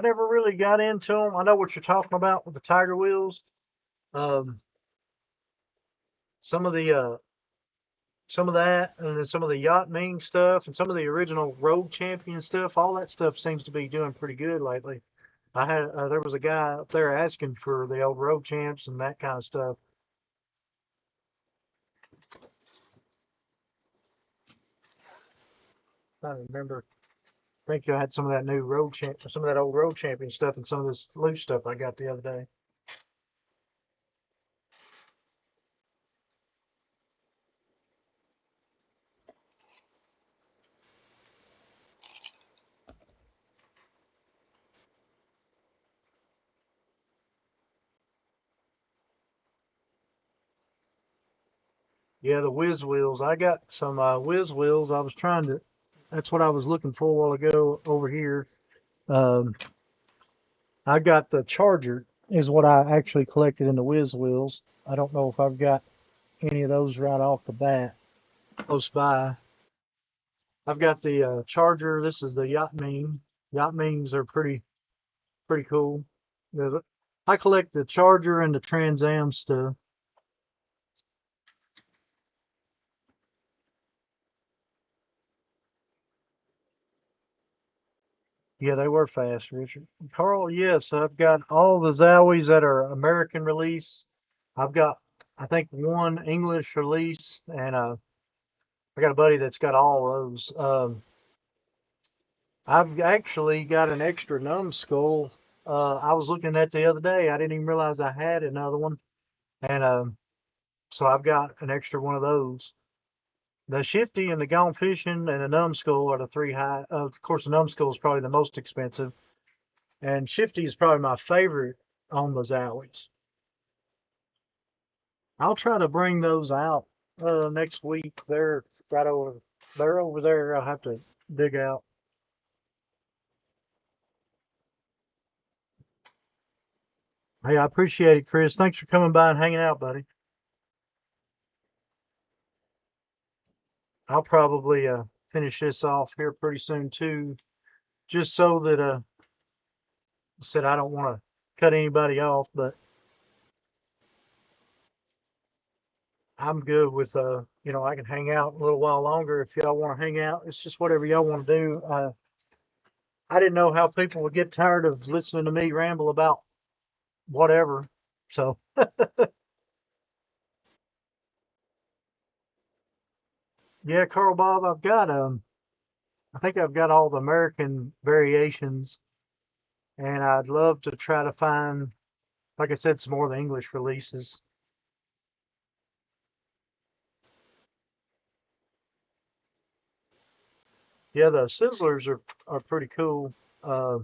never really got into them. I know what you're talking about with the Tiger wheels. Um, some of the some of that, and then some of the Yacht Ming stuff, and some of the original Road Champion stuff. All that stuff seems to be doing pretty good lately. There was a guy up there asking for the old Road Champs and that kind of stuff. I remember. I think I had some of that new some of that old Road Champion stuff, and some of this loose stuff I got the other day. Yeah, the Whiz Wheels. I got some Whiz Wheels. I was trying to. That's what I was looking for a while ago over here. Um, I got the Charger is what I actually collected in the Whiz Wheels. I don't know if I've got any of those right off the bat close by. I've got the Charger. This is the Yacht Meme. Yacht Memes are pretty cool. I collect the Charger and the Trans Am stuff. Yeah, they were fast, Richard. Carl, yes, I've got all the Zowies that are American release. I've got, I think, one English release, and I got a buddy that's got all those. I've actually got an extra numbskull. I was looking at the other day. I didn't even realize I had another one, and so I've got an extra one of those. The Shifty and the Gone Fishing and the Numbskull are the three high. Of course, the Numbskull is probably the most expensive, and Shifty is probably my favorite on those alleys. I'll try to bring those out next week. Right over, they're over there. I'll have to dig out. Hey, I appreciate it, Chris. Thanks for coming by and hanging out, buddy. I'll probably finish this off here pretty soon too, just so that said I don't want to cut anybody off, but I'm good with I can hang out a little while longer if y'all want to hang out. It's just whatever y'all want to do. I didn't know how people would get tired of listening to me ramble about whatever. So yeah, Carl Bob, I think I've got all the American variations, and I'd love to try to find, like I said, some more of the English releases. Yeah, the Sizzlers are pretty cool. Uh,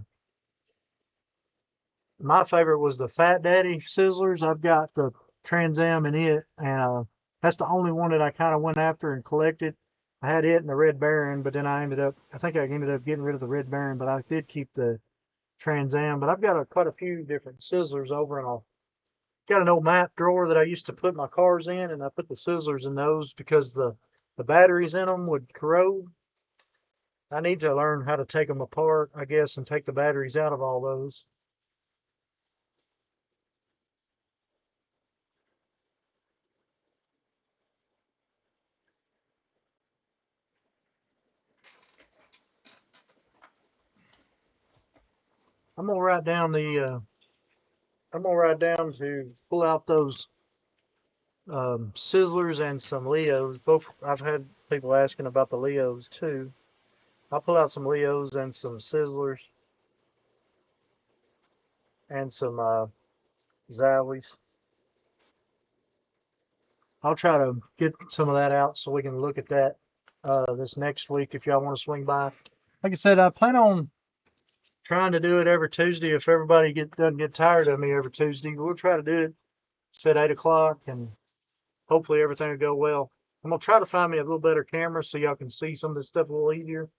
my favorite was the Fat Daddy Sizzlers. I've got the Trans Am in it, and that's the only one that I kind of went after and collected. I had it and the Red Baron, but then I think I ended up getting rid of the Red Baron, but I did keep the Trans Am. But I've got quite a few different Sizzlers over, and I'll got an old map drawer that I used to put my cars in, and I put the Sizzlers in those because the batteries in them would corrode. I need to learn how to take them apart, I guess, and take the batteries out of all those. I'm gonna write down the. I'm gonna write down to pull out those Sizzlers and some Leos. Both I've had people asking about the Leos too. I'll pull out some Leos and some Sizzlers and some Zowies. I'll try to get some of that out so we can look at that this next week if y'all want to swing by. Like I said, I plan on trying to do it every Tuesday. If everybody doesn't get tired of me every Tuesday, we'll try to do it. Set 8 o'clock, and hopefully everything will go well. I'm gonna try to find me a little better camera so y'all can see some of this stuff a little easier.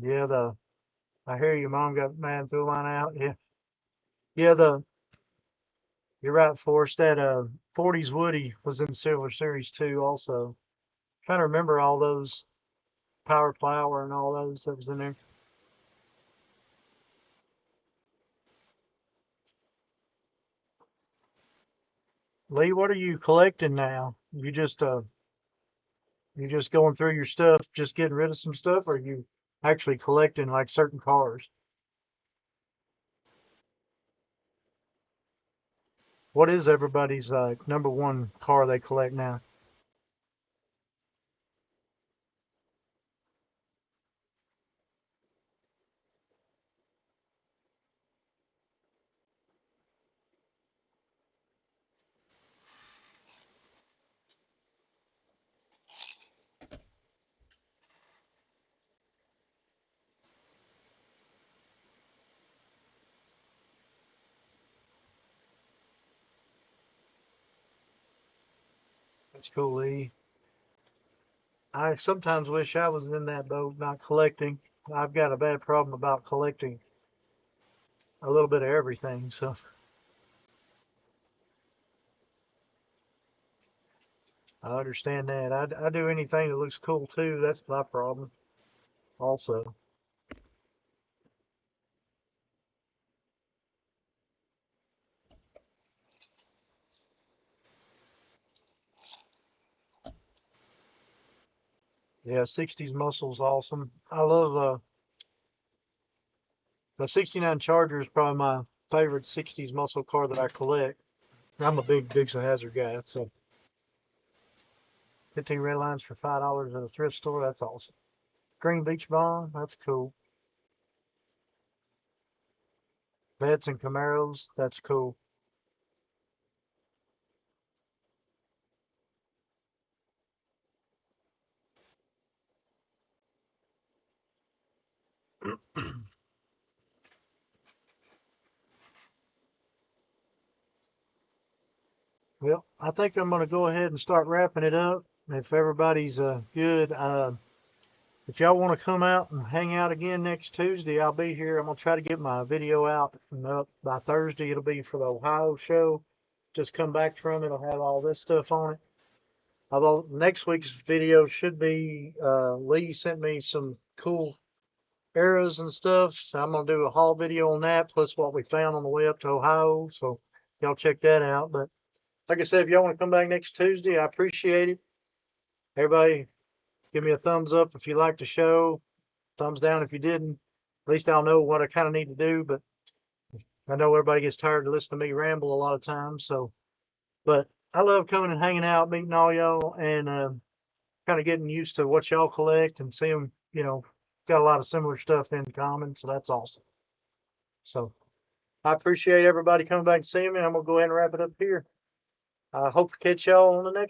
Yeah, I hear your mom got mad threw line out. Yeah, yeah. You're right, Forrest. That 40s Woody was in the Silver Series too. Also, trying to remember all those Power Flower and all those that was in there. Lee, what are you collecting now? You just going through your stuff, just getting rid of some stuff, or are you actually collecting like certain cars? What is everybody's number one car they collect now? That's cool, Lee. I sometimes wish I was in that boat, not collecting. I've got a bad problem about collecting a little bit of everything. So I understand that. I do anything that looks cool too. That's my problem also. Yeah, 60s muscle's awesome. I love the 69 Charger is probably my favorite 60s muscle car that I collect. I'm a big Dukes of Hazzard guy, so 15 red lines for $5 at a thrift store. That's awesome. Green Beach Bond, that's cool. Vets and Camaros, that's cool. Well, I think I'm going to go ahead and start wrapping it up. If everybody's good, if y'all want to come out and hang out again next Tuesday, I'll be here. I'm going to try to get my video out and up by Thursday. It'll be for the Ohio show. Just come back from it. It'll have all this stuff on it. Although next week's video should be, Lee sent me some cool arrows and stuff. So I'm going to do a haul video on that, plus what we found on the way up to Ohio. So y'all check that out. But like I said, if y'all want to come back next Tuesday, I appreciate it. Everybody, give me a thumbs up if you liked the show. Thumbs down if you didn't. At least I'll know what I kind of need to do. But I know everybody gets tired of listening to me ramble a lot of times. So, but I love coming and hanging out, meeting all y'all, and kind of getting used to what y'all collect and seeing, got a lot of similar stuff in common. So that's awesome. So I appreciate everybody coming back and seeing me. I'm gonna go ahead and wrap it up here. I hope to catch y'all on the next